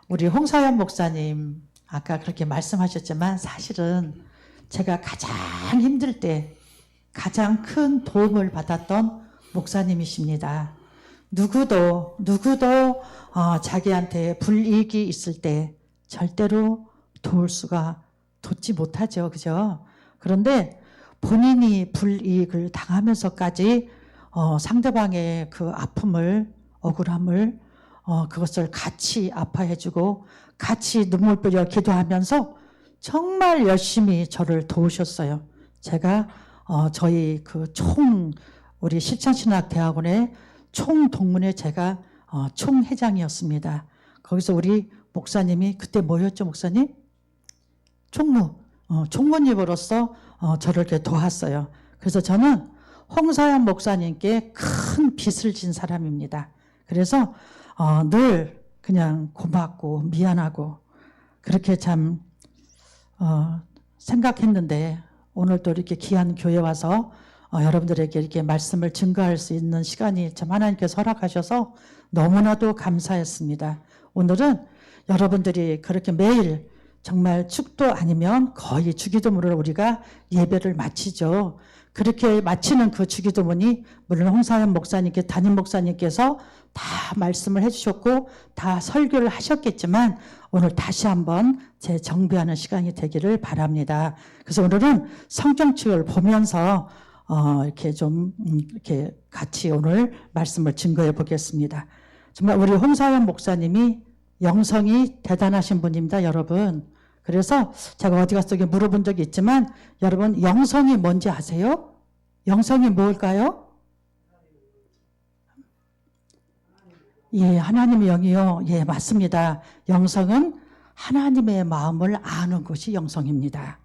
우리 홍사연 목사님 아까 그렇게 말씀하셨지만 사실은 제가 가장 힘들 때 가장 큰 도움을 받았던 목사님이십니다. 누구도 자기한테 불이익이 있을 때 절대로 돕지 못하죠. 그죠? 그런데 본인이 불이익을 당하면서까지 상대방의 그 아픔을, 억울함을 그것을 같이 아파해주고 같이 눈물 뿌려 기도하면서 정말 열심히 저를 도우셨어요. 제가 저희 우리 실천신학대학원의 총동문회 제가 총회장이었습니다. 거기서 우리 목사님이 그때 뭐였죠, 목사님? 총무님으로서 저를 이렇게 도왔어요. 그래서 저는 홍사연 목사님께 큰 빚을 진 사람입니다. 그래서 늘 그냥 고맙고 미안하고 그렇게 참 생각했는데 오늘 또 이렇게 귀한 교회 와서 여러분들에게 이렇게 말씀을 증거할 수 있는 시간이 참 하나님께서 허락하셔서 너무나도 감사했습니다. 오늘은 여러분들이 그렇게 매일 정말 축도 아니면 거의 주기도문으로 우리가 예배를 마치죠. 그렇게 마치는 그 주기도문이 물론 홍사연 목사님께 담임 목사님께서 다 말씀을 해주셨고 다 설교를 하셨겠지만 오늘 다시 한번 재정비하는 시간이 되기를 바랍니다. 그래서 오늘은 성경책을 보면서 이렇게 좀 이렇게 같이 오늘 말씀을 증거해 보겠습니다. 정말 우리 홍사연 목사님이 영성이 대단하신 분입니다, 여러분. 그래서 제가 어디 가서 물어본 적이 있지만 여러분 영성이 뭔지 아세요? 영성이 뭘까요? 예, 하나님의 영이요. 예, 맞습니다. 영성은 하나님의 마음을 아는 것이 영성입니다.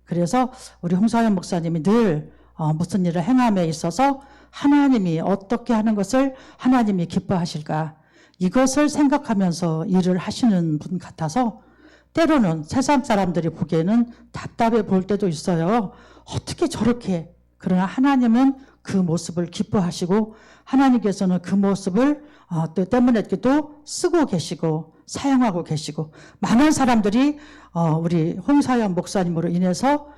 그래서 우리 홍사연 목사님이 늘 무슨 일을 행함에 있어서 하나님이 어떻게 하는 것을 하나님이 기뻐하실까 이것을 생각하면서 일을 하시는 분 같아서 때로는 세상 사람들이 보기에는 답답해 보일 때도 있어요. 어떻게 저렇게. 그러나 하나님은 그 모습을 기뻐하시고 하나님께서는 그 모습을 또 때문에 또 쓰고 계시고 사용하고 계시고 많은 사람들이 우리 홍사연 목사님으로 인해서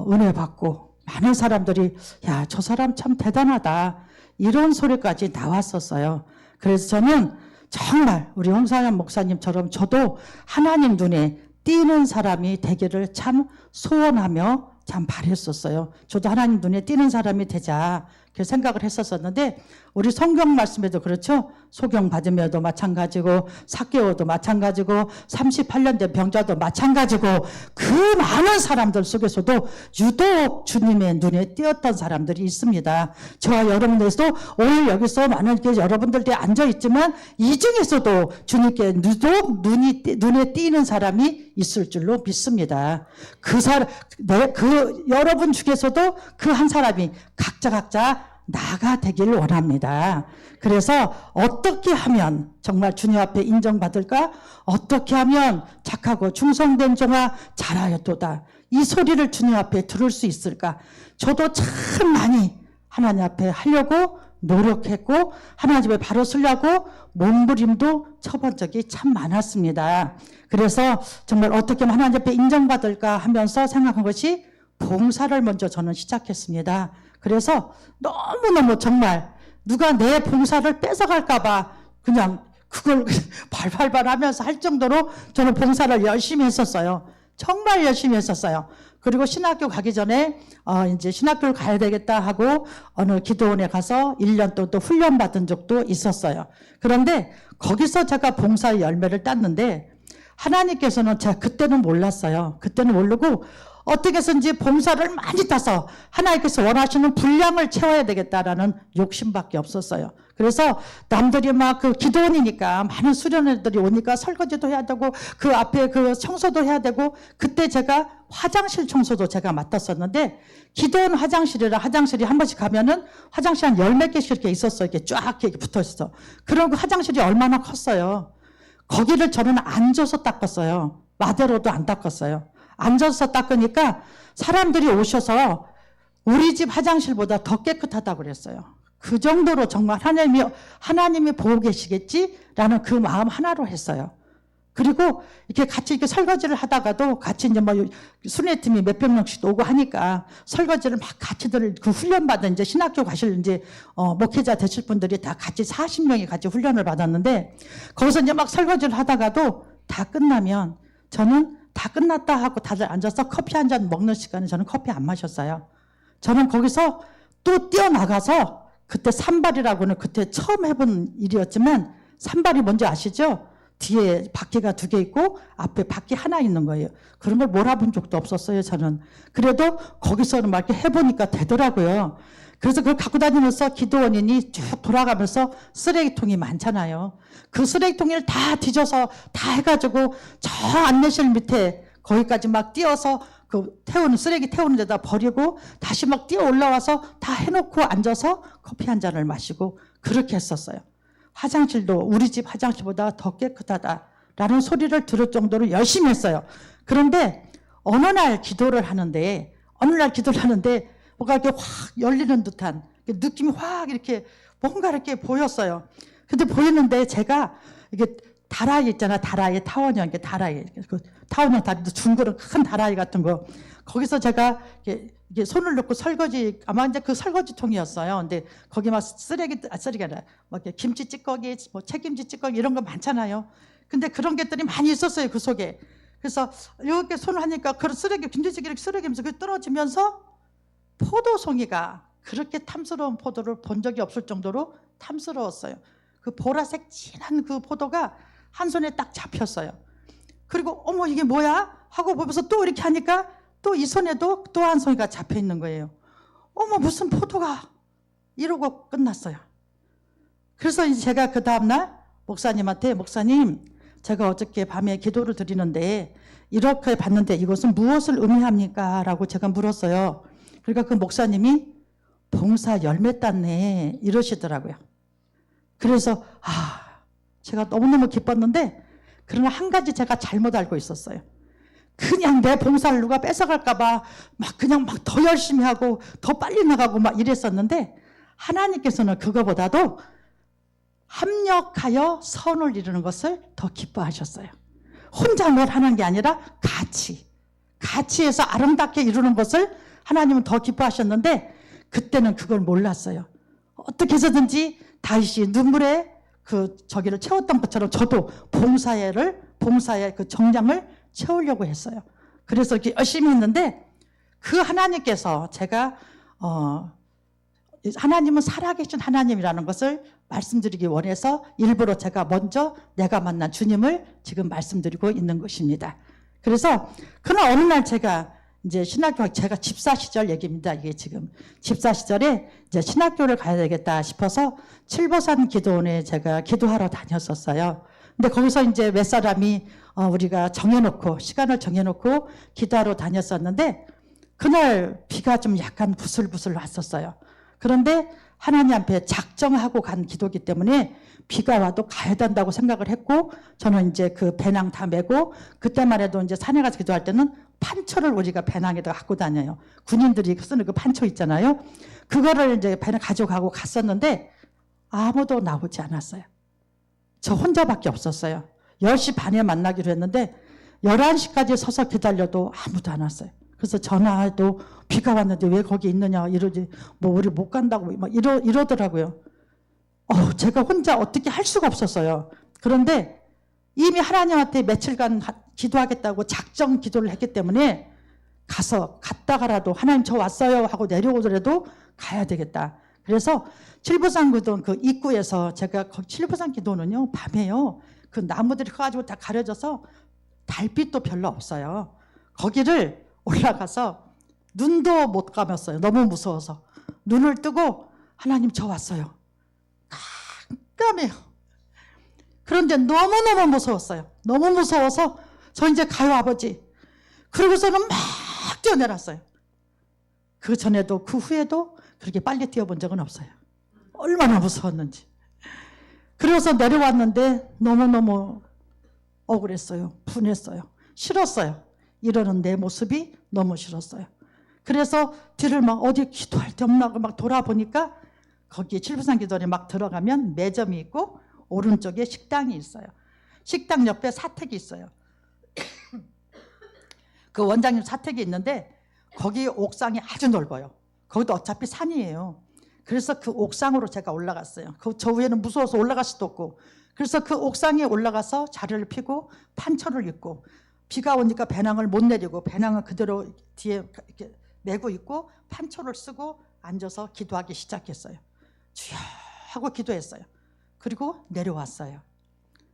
은혜 받고 많은 사람들이 야, 저 사람 참 대단하다 이런 소리까지 나왔었어요. 그래서 저는 정말 우리 홍사연 목사님처럼 저도 하나님 눈에 띄는 사람이 되기를 참 소원하며 참 바랬었어요. 저도 하나님 눈에 띄는 사람이 되자 그렇게 생각을 했었었는데 우리 성경 말씀에도 그렇죠. 소경 받으며도 마찬가지고 삭개오도 마찬가지고 38년 된 병자도 마찬가지고 그 많은 사람들 속에서도 유독 주님의 눈에 띄었던 사람들이 있습니다. 저와 여러분들도 오늘 여기서 많은 여러분들이 앉아있지만 이 중에서도 주님께 유독 눈에 띄는 사람이 있을 줄로 믿습니다. 여러분 중에서도 그 한 사람이 각자 나가 되기를 원합니다. 그래서 어떻게 하면 정말 주님 앞에 인정받을까? 어떻게 하면 착하고 충성된 종아 잘하였도다. 이 소리를 주님 앞에 들을 수 있을까? 저도 참 많이 하나님 앞에 하려고 노력했고 하나님 앞에 바로 서려고 몸부림도 쳐본 적이 참 많았습니다. 그래서 정말 어떻게 하면 하나님 앞에 인정받을까 하면서 생각한 것이 봉사를 먼저 저는 시작했습니다. 그래서 너무너무 정말 누가 내 봉사를 뺏어갈까봐 그냥 그걸 발발발 하면서 할 정도로 저는 봉사를 열심히 했었어요. 정말 열심히 했었어요. 그리고 신학교 가기 전에 이제 신학교를 가야 되겠다 하고 어느 기도원에 가서 1년 동안 또 훈련 받은 적도 있었어요. 그런데 거기서 제가 봉사의 열매를 땄는데 하나님께서는 제가 그때는 몰랐어요. 그때는 모르고 어떻게 해서든지 봉사를 많이 따서 하나님께서 원하시는 분량을 채워야 되겠다라는 욕심밖에 없었어요. 그래서 남들이 막 그 기도원이니까 많은 수련회들이 오니까 설거지도 해야 되고 그 앞에 그 청소도 해야 되고 그때 제가 화장실 청소도 제가 맡았었는데 기도원 화장실이 한 번씩 가면은 화장실 한 10몇 개씩 이렇게 있었어요. 이렇게 쫙 이렇게 붙어 있어. 그런 그 화장실이 얼마나 컸어요. 거기를 저는 앉아서 닦았어요. 마대로도 안 닦았어요. 앉아서 닦으니까 사람들이 오셔서 우리 집 화장실보다 더 깨끗하다고 그랬어요. 그 정도로 정말 하나님이 보고 계시겠지라는 그 마음 하나로 했어요. 그리고 이렇게 같이 이렇게 설거지를 하다가도 같이 이제 뭐 순회팀이 몇백 명씩 오고 하니까 설거지를 막 같이들 그 훈련받은 이제 신학교 가실 이제 목회자 되실 분들이 다 같이 40명이 같이 훈련을 받았는데 거기서 이제 막 설거지를 하다가도 다 끝나면 저는 다 끝났다 하고 다들 앉아서 커피 한 잔 먹는 시간에 저는 커피 안 마셨어요. 저는 거기서 또 뛰어나가서 그때 산발이라고는 그때 처음 해본 일이었지만 산발이 뭔지 아시죠? 뒤에 바퀴가 2개 있고 앞에 바퀴 하나 있는 거예요. 그런 걸 몰아본 적도 없었어요, 저는. 그래도 거기서는 막 이렇게 해보니까 되더라고요. 그래서 그걸 갖고 다니면서 기도원인이 쭉 돌아가면서 쓰레기통이 많잖아요. 그 쓰레기통을 다 뒤져서 다 해가지고 저 안내실 밑에 거기까지 막 뛰어서 그 쓰레기 태우는 데다 버리고 다시 막 뛰어 올라와서 다 해놓고 앉아서 커피 한 잔을 마시고 그렇게 했었어요. 화장실도 우리 집 화장실보다 더 깨끗하다라는 소리를 들을 정도로 열심히 했어요. 그런데 어느 날 기도를 하는데 뭐가 이렇게 확 열리는 듯한 느낌이 확 이렇게 뭔가 이렇게 보였어요. 근데 보였는데 제가 이게 다라이 있잖아. 다라이 타원형 이게 다라이 그 타원형 다리도 둥그런 큰 다라이 같은 거 거기서 제가 이게 손을 넣고 설거지 아마 이제 그 설거지통이었어요. 근데 거기 막 쓰레기가 아니라 막 이렇게 김치 찌꺼기, 뭐 채김치 찌꺼기 이런 거 많잖아요. 근데 그런 것들이 많이 있었어요 그 속에. 그래서 이렇게 손을 하니까 그 쓰레기 김치찌개 쓰레기면서 그 떨어지면서 포도송이가 그렇게 탐스러운 포도를 본 적이 없을 정도로 탐스러웠어요. 그 보라색 진한 그 포도가 한 손에 딱 잡혔어요. 그리고 어머 이게 뭐야? 하고 보면서 또 이렇게 하니까 또 이 손에도 또 한 송이가 잡혀 있는 거예요. 어머 무슨 포도가 이러고 끝났어요. 그래서 이제 제가 그 다음날 목사님한테 목사님 제가 어저께 밤에 기도를 드리는데 이렇게 봤는데 이것은 무엇을 의미합니까? 라고 제가 물었어요. 그러니까 그 목사님이 봉사 열매 땄네 이러시더라고요. 그래서 제가 너무너무 기뻤는데 그러나 한 가지 제가 잘못 알고 있었어요. 그냥 내 봉사를 누가 뺏어갈까 봐 막 그냥 막 더 열심히 하고 더 빨리 나가고 막 이랬었는데 하나님께서는 그거보다도 합력하여 선을 이루는 것을 더 기뻐하셨어요. 혼자 뭘 하는 게 아니라 같이 해서 아름답게 이루는 것을 하나님은 더 기뻐하셨는데 그때는 그걸 몰랐어요. 어떻게 해서든지 다윗이 눈물에 저기를 채웠던 것처럼 저도 봉사의 그 정량을 채우려고 했어요. 그래서 이렇게 열심히 했는데 그 하나님께서 제가 하나님은 살아계신 하나님이라는 것을 말씀드리기 원해서 일부러 제가 먼저 내가 만난 주님을 지금 말씀드리고 있는 것입니다. 그래서 그날 어느 날 제가 이제 제가 집사 시절 얘기입니다. 이게 지금 집사 시절에 이제 신학교를 가야 되겠다 싶어서 칠보산 기도원에 제가 기도하러 다녔었어요. 근데 거기서 이제 몇 사람이 우리가 시간을 정해놓고 기도하러 다녔었는데 그날 비가 좀 약간 부슬부슬 왔었어요. 그런데 하나님 앞에 작정하고 간 기도기 때문에 비가 와도 가야 된다고 생각을 했고 저는 이제 그 배낭 다 메고 그때만 해도 이제 산에 가서 기도할 때는 판초를 우리가 배낭에다 갖고 다녀요. 군인들이 쓰는 그 판초 있잖아요. 그거를 이제 배낭 가져가고 갔었는데 아무도 나오지 않았어요. 저 혼자밖에 없었어요. 10시 반에 만나기로 했는데 11시까지 서서 기다려도 아무도 안 왔어요. 그래서 전화해도 비가 왔는데 왜 거기 있느냐 이러지 뭐 우리 못 간다고 막 이러더라고요. 제가 혼자 어떻게 할 수가 없었어요. 그런데 이미 하나님한테 며칠간 기도하겠다고 작정 기도를 했기 때문에 갔다가라도 하나님 저 왔어요 하고 내려오더라도 가야 되겠다. 그래서 칠보산 기도원 그 입구에서 제가 칠보산 기도원은요 밤에요 그 나무들이 커가지고 다 가려져서 달빛도 별로 없어요. 거기를 올라가서 눈도 못 감았어요. 너무 무서워서 눈을 뜨고 하나님 저 왔어요. 깜깜해요. 그런데 너무너무 무서웠어요. 너무 무서워서 저 이제 가요 아버지. 그러고서는 막 뛰어내렸어요. 그 전에도 그 후에도 그렇게 빨리 뛰어본 적은 없어요. 얼마나 무서웠는지. 그래서 내려왔는데 너무너무 억울했어요. 분했어요. 싫었어요. 이러는 내 모습이 너무 싫었어요. 그래서 뒤를 막 어디 기도할 데 없나 막 돌아보니까 거기에 칠보산 기도원에 막 들어가면 매점이 있고 오른쪽에 식당이 있어요. 식당 옆에 사택이 있어요. 그 원장님 사택이 있는데 거기 옥상이 아주 넓어요. 거기도 어차피 산이에요. 그래서 그 옥상으로 제가 올라갔어요. 저 위에는 무서워서 올라갈 수도 없고. 그래서 그 옥상에 올라가서 자리를 펴고 판처를 입고, 비가 오니까 배낭을 못 내리고 배낭을 그대로 뒤에 이렇게 메고 있고 판처를 쓰고 앉아서 기도하기 시작했어요. 주여 하고 기도했어요. 그리고 내려왔어요.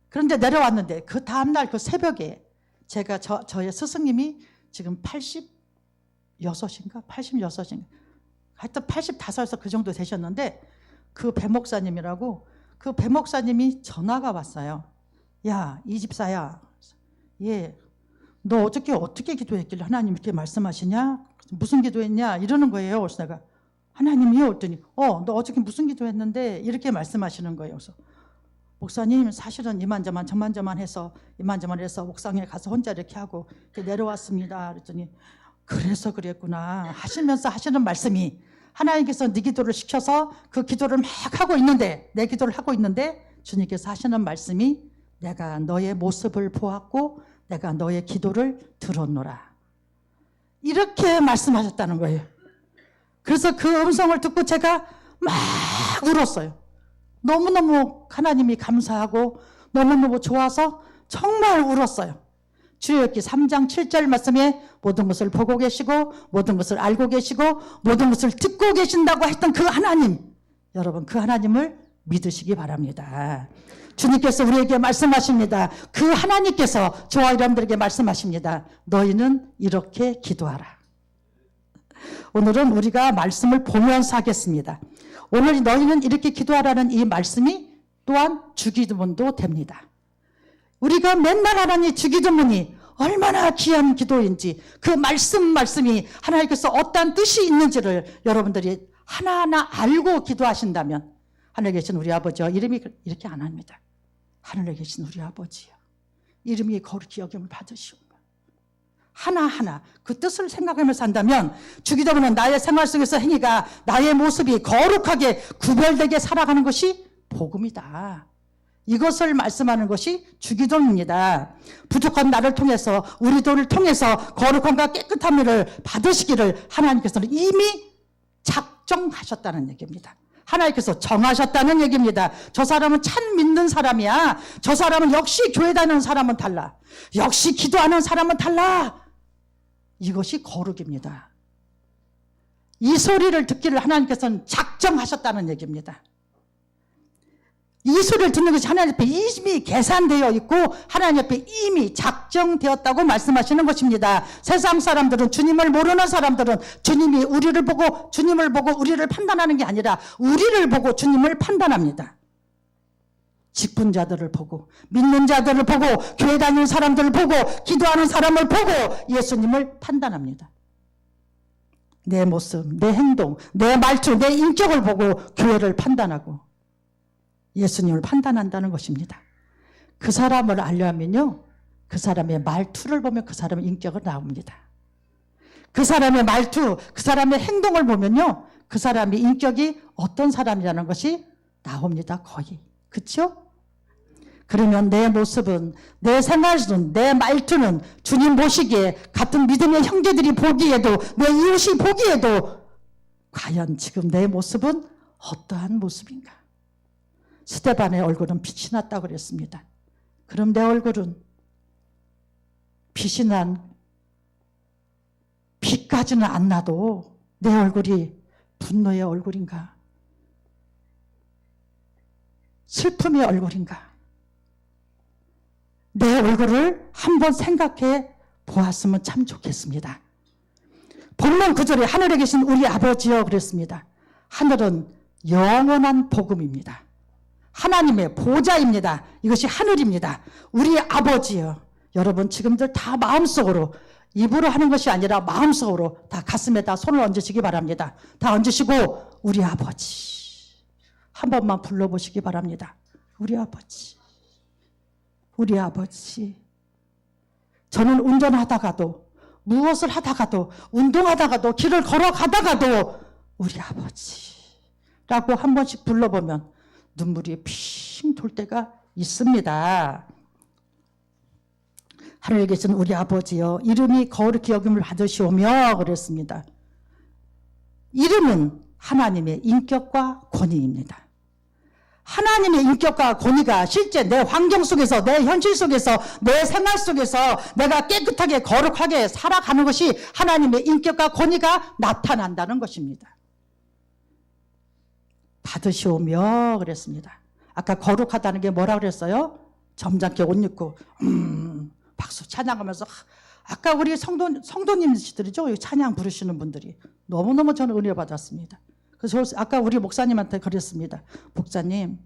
그런데 내려왔는데 그 다음날 그 새벽에 제가 저의 스승님이 지금 86인가 86인가 하여튼 85에서 그 정도 되셨는데, 그 배목사님이라고, 그 배목사님이 전화가 왔어요. 야, 이 집사야, 예, 너 어떻게 기도했길래 하나님 이렇게 말씀하시냐? 무슨 기도했냐? 이러는 거예요. 그래서 내가 하나님이요? 그랬더니 너 어저께 무슨 기도했는데? 이렇게 말씀하시는 거예요. 그래서 목사님, 사실은 이만저만 저만저만 해서 옥상에 가서 혼자 이렇게 하고 이렇게 내려왔습니다. 그랬더니 그래서 그랬구나 하시면서 하시는 말씀이, 하나님께서 네 기도를 시켜서 그 기도를 막 하고 있는데, 내 기도를 하고 있는데 주님께서 하시는 말씀이, 내가 너의 모습을 보았고 내가 너의 기도를 들었노라, 이렇게 말씀하셨다는 거예요. 그래서 그 음성을 듣고 제가 막 울었어요. 너무너무 하나님이 감사하고 너무너무 좋아서 정말 울었어요. 출애굽기 3장 7절 말씀에 모든 것을 보고 계시고 모든 것을 알고 계시고 모든 것을 듣고 계신다고 했던 그 하나님, 여러분 그 하나님을 믿으시기 바랍니다. 주님께서 우리에게 말씀하십니다. 그 하나님께서 저와 여러분들에게 말씀하십니다. 너희는 이렇게 기도하라. 오늘은 우리가 말씀을 보면서 하겠습니다. 오늘 너희는 이렇게 기도하라는 이 말씀이 또한 주기도문도 됩니다. 우리가 맨날 하나님 주기도문이 얼마나 귀한 기도인지, 그 말씀이 하나님께서 어떠한 뜻이 있는지를 여러분들이 하나하나 알고 기도하신다면, 하늘에 계신 우리 아버지요, 이름이 이렇게 안 합니다. 하늘에 계신 우리 아버지요, 이름이 거룩히 여김을 받으시오. 하나하나 그 뜻을 생각하면서 한다면, 주기도문은 나의 생활 속에서 행위가, 나의 모습이 거룩하게 구별되게 살아가는 것이 복음이다. 이것을 말씀하는 것이 주기도문입니다. 부족한 나를 통해서, 우리 도를 통해서 거룩함과 깨끗함을 받으시기를 하나님께서는 이미 작정하셨다는 얘기입니다. 하나님께서 정하셨다는 얘기입니다. 저 사람은 참 믿는 사람이야. 저 사람은 역시 교회 다니는 사람은 달라. 역시 기도하는 사람은 달라. 이것이 거룩입니다. 이 소리를 듣기를 하나님께서는 작정하셨다는 얘기입니다. 이 소리를 듣는 것이 하나님 앞에 이미 계산되어 있고 하나님 앞에 이미 작정되었다고 말씀하시는 것입니다. 세상 사람들은, 주님을 모르는 사람들은 주님이 우리를 보고 우리를 판단하는 게 아니라 우리를 보고 주님을 판단합니다. 직분자들을 보고, 믿는 자들을 보고, 교회 다니는 사람들을 보고, 기도하는 사람을 보고 예수님을 판단합니다. 내 모습, 내 행동, 내 말투, 내 인격을 보고 교회를 판단하고 예수님을 판단한다는 것입니다. 그 사람을 알려면요, 그 사람의 말투를 보면 그 사람의 인격을 나옵니다. 그 사람의 말투, 그 사람의 행동을 보면요, 그 사람의 인격이 어떤 사람이라는 것이 나옵니다. 거의. 그렇죠? 그러면 내 모습은, 내 생활은, 내 말투는 주님 보시기에, 같은 믿음의 형제들이 보기에도, 내 이웃이 보기에도 과연 지금 내 모습은 어떠한 모습인가? 스데반의 얼굴은 빛이 났다고 그랬습니다. 그럼 내 얼굴은 빛이 난, 빛까지는 안 나도 내 얼굴이 분노의 얼굴인가? 슬픔의 얼굴인가? 내 얼굴을 한번 생각해 보았으면 참 좋겠습니다. 본문 9절에 하늘에 계신 우리 아버지여 그랬습니다. 하늘은 영원한 복음입니다. 하나님의 보좌입니다. 이것이 하늘입니다. 우리 아버지여. 여러분 지금들 다 마음속으로, 입으로 하는 것이 아니라 마음속으로 다 가슴에다 손을 얹으시기 바랍니다. 다 얹으시고 우리 아버지 한 번만 불러보시기 바랍니다. 우리 아버지, 우리 아버지. 저는 운전하다가도, 무엇을 하다가도, 운동하다가도, 길을 걸어가다가도 우리 아버지라고 한 번씩 불러보면 눈물이 핑 돌 때가 있습니다. 하늘에 계신 우리 아버지여 이름이 거룩히 여김을 받으시오며 그랬습니다. 이름은 하나님의 인격과 권위입니다. 하나님의 인격과 권위가 실제 내 환경 속에서, 내 현실 속에서, 내 생활 속에서 내가 깨끗하게 거룩하게 살아가는 것이 하나님의 인격과 권위가 나타난다는 것입니다. 받으시오며 그랬습니다. 아까 거룩하다는 게 뭐라 그랬어요? 점잖게 옷 입고 박수 찬양하면서, 아까 우리 성도님들이죠, 찬양 부르시는 분들이 너무너무 저는 은혜 받았습니다. 그래서 아까 우리 목사님한테 그랬습니다. 목사님,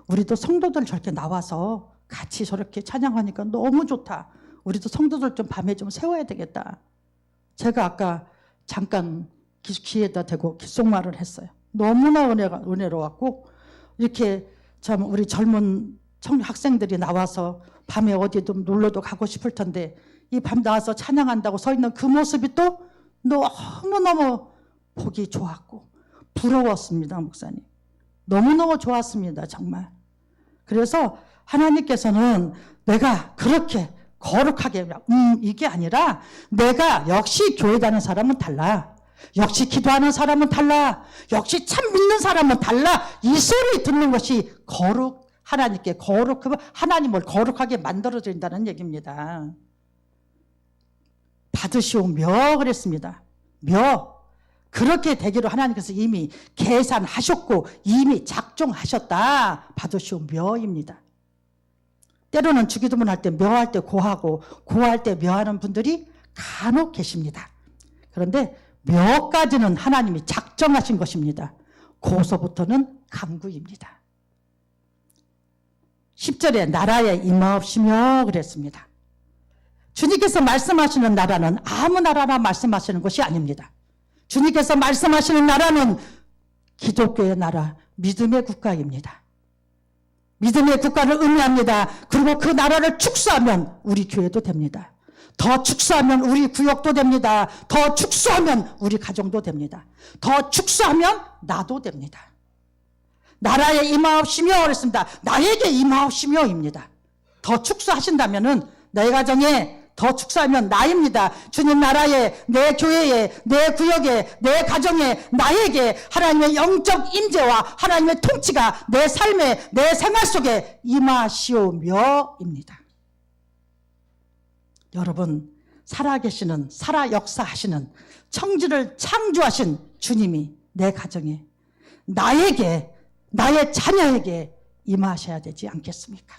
우리도 성도들 저렇게 나와서 같이 저렇게 찬양하니까 너무 좋다. 우리도 성도들 좀 밤에 좀 세워야 되겠다. 제가 아까 잠깐 귀에다 대고 귓속말을 했어요. 너무나 은혜로웠고, 이렇게 참 우리 젊은 학생들이 나와서 밤에 어디도 놀러도 가고 싶을 텐데 이 밤 나와서 찬양한다고 서 있는 그 모습이 또 너무너무 보기 좋았고 부러웠습니다. 목사님, 너무너무 좋았습니다. 정말. 그래서 하나님께서는 내가 그렇게 거룩하게 이게 아니라, 내가 역시 교회 다니는 사람은 달라, 역시 기도하는 사람은 달라, 역시 참 믿는 사람은 달라, 이 소리 듣는 것이 하나님께 하나님을 거룩하게 만들어준다는 얘기입니다. 받으시오며 그랬습니다. 그렇게 되기로 하나님께서 이미 계산하셨고 이미 작정하셨다. 받으시오며입니다. 때로는 주기도문 할 때 묘할 때 고하고 고할 때 묘하는 분들이 간혹 계십니다. 그런데 묘까지는 하나님이 작정하신 것입니다. 고서부터는 강구입니다. 10절에 나라에 임하옵시며 그랬습니다. 주님께서 말씀하시는 나라는 아무 나라나 말씀하시는 것이 아닙니다. 주님께서 말씀하시는 나라는 기독교의 나라, 믿음의 국가입니다. 믿음의 국가를 의미합니다. 그리고 그 나라를 축소하면 우리 교회도 됩니다. 더 축소하면 우리 구역도 됩니다. 더 축소하면 우리 가정도 됩니다. 더 축소하면 나도 됩니다. 나라에 임하옵시며 그랬습니다. 나에게 임하옵시며입니다. 더 축소하신다면은 내 가정에 더 축소하면 나입니다. 주님 나라에, 내 교회에, 내 구역에, 내 가정에, 나에게 하나님의 영적 임재와 하나님의 통치가 내 삶에, 내 생활 속에 임하시오며입니다. 여러분, 살아계시는, 살아 역사하시는, 청지를 창조하신 주님이 내 가정에, 나에게, 나의 자녀에게 임하셔야 되지 않겠습니까?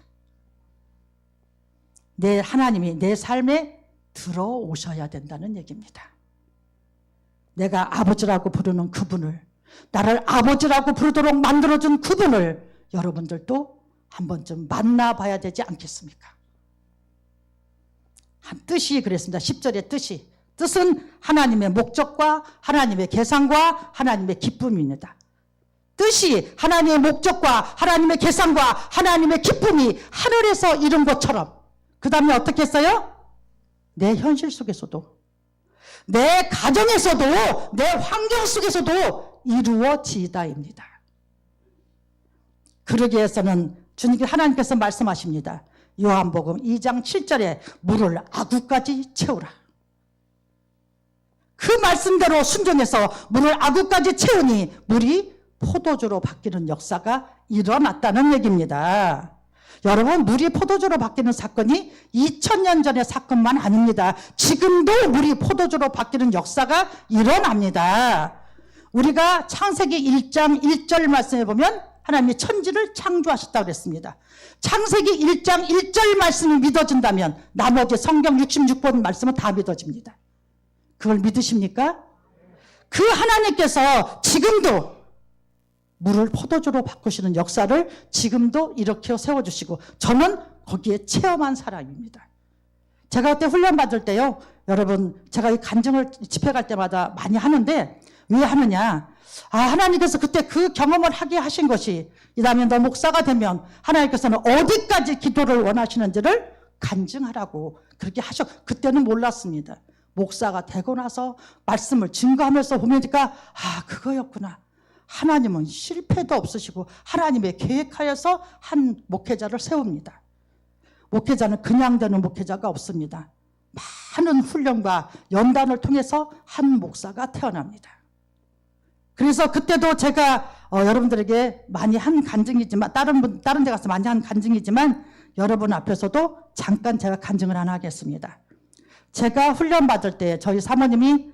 하나님이 내 삶에 들어오셔야 된다는 얘기입니다. 내가 아버지라고 부르는 그분을, 나를 아버지라고 부르도록 만들어준 그분을 여러분들도 한 번쯤 만나봐야 되지 않겠습니까? 한 뜻이 그랬습니다. 10절의 뜻이. 뜻은 하나님의 목적과 하나님의 계산과 하나님의 기쁨입니다. 뜻이 하나님의 목적과 하나님의 계산과 하나님의 기쁨이 하늘에서 이룬 것처럼, 그 다음에 어떻게 했어요? 내 현실 속에서도, 내 가정에서도, 내 환경 속에서도 이루어지다입니다. 그러기 위해서는 하나님께서 말씀하십니다. 요한복음 2장 7절에 물을 아구까지 채우라. 그 말씀대로 순종해서 물을 아구까지 채우니 물이 포도주로 바뀌는 역사가 일어났다는 얘기입니다. 여러분, 물이 포도주로 바뀌는 사건이 2000년 전의 사건만 아닙니다. 지금도 물이 포도주로 바뀌는 역사가 일어납니다. 우리가 창세기 1장 1절 말씀해 보면 하나님이 천지를 창조하셨다고 그랬습니다. 창세기 1장 1절 말씀이 믿어진다면 나머지 성경 66번 말씀은 다 믿어집니다. 그걸 믿으십니까? 그 하나님께서 지금도 물을 포도주로 바꾸시는 역사를 지금도 이렇게 세워주시고, 저는 거기에 체험한 사람입니다. 제가 그때 훈련 받을 때요, 여러분, 제가 이 간증을 집회 갈 때마다 많이 하는데, 왜 하느냐? 하나님께서 그때 그 경험을 하게 하신 것이, 이 다음에 너 목사가 되면 하나님께서는 어디까지 기도를 원하시는지를 간증하라고 그렇게 그때는 몰랐습니다. 목사가 되고 나서 말씀을 증거하면서 보니까 그거였구나. 하나님은 실패도 없으시고 하나님의 계획하여서 한 목회자를 세웁니다. 목회자는 그냥 되는 목회자가 없습니다. 많은 훈련과 연단을 통해서 한 목사가 태어납니다. 그래서 그때도 제가 여러분들에게 많이 한 간증이지만 다른 데 가서 많이 한 간증이지만 여러분 앞에서도 잠깐 제가 간증을 하나 하겠습니다. 제가 훈련 받을 때 저희 사모님이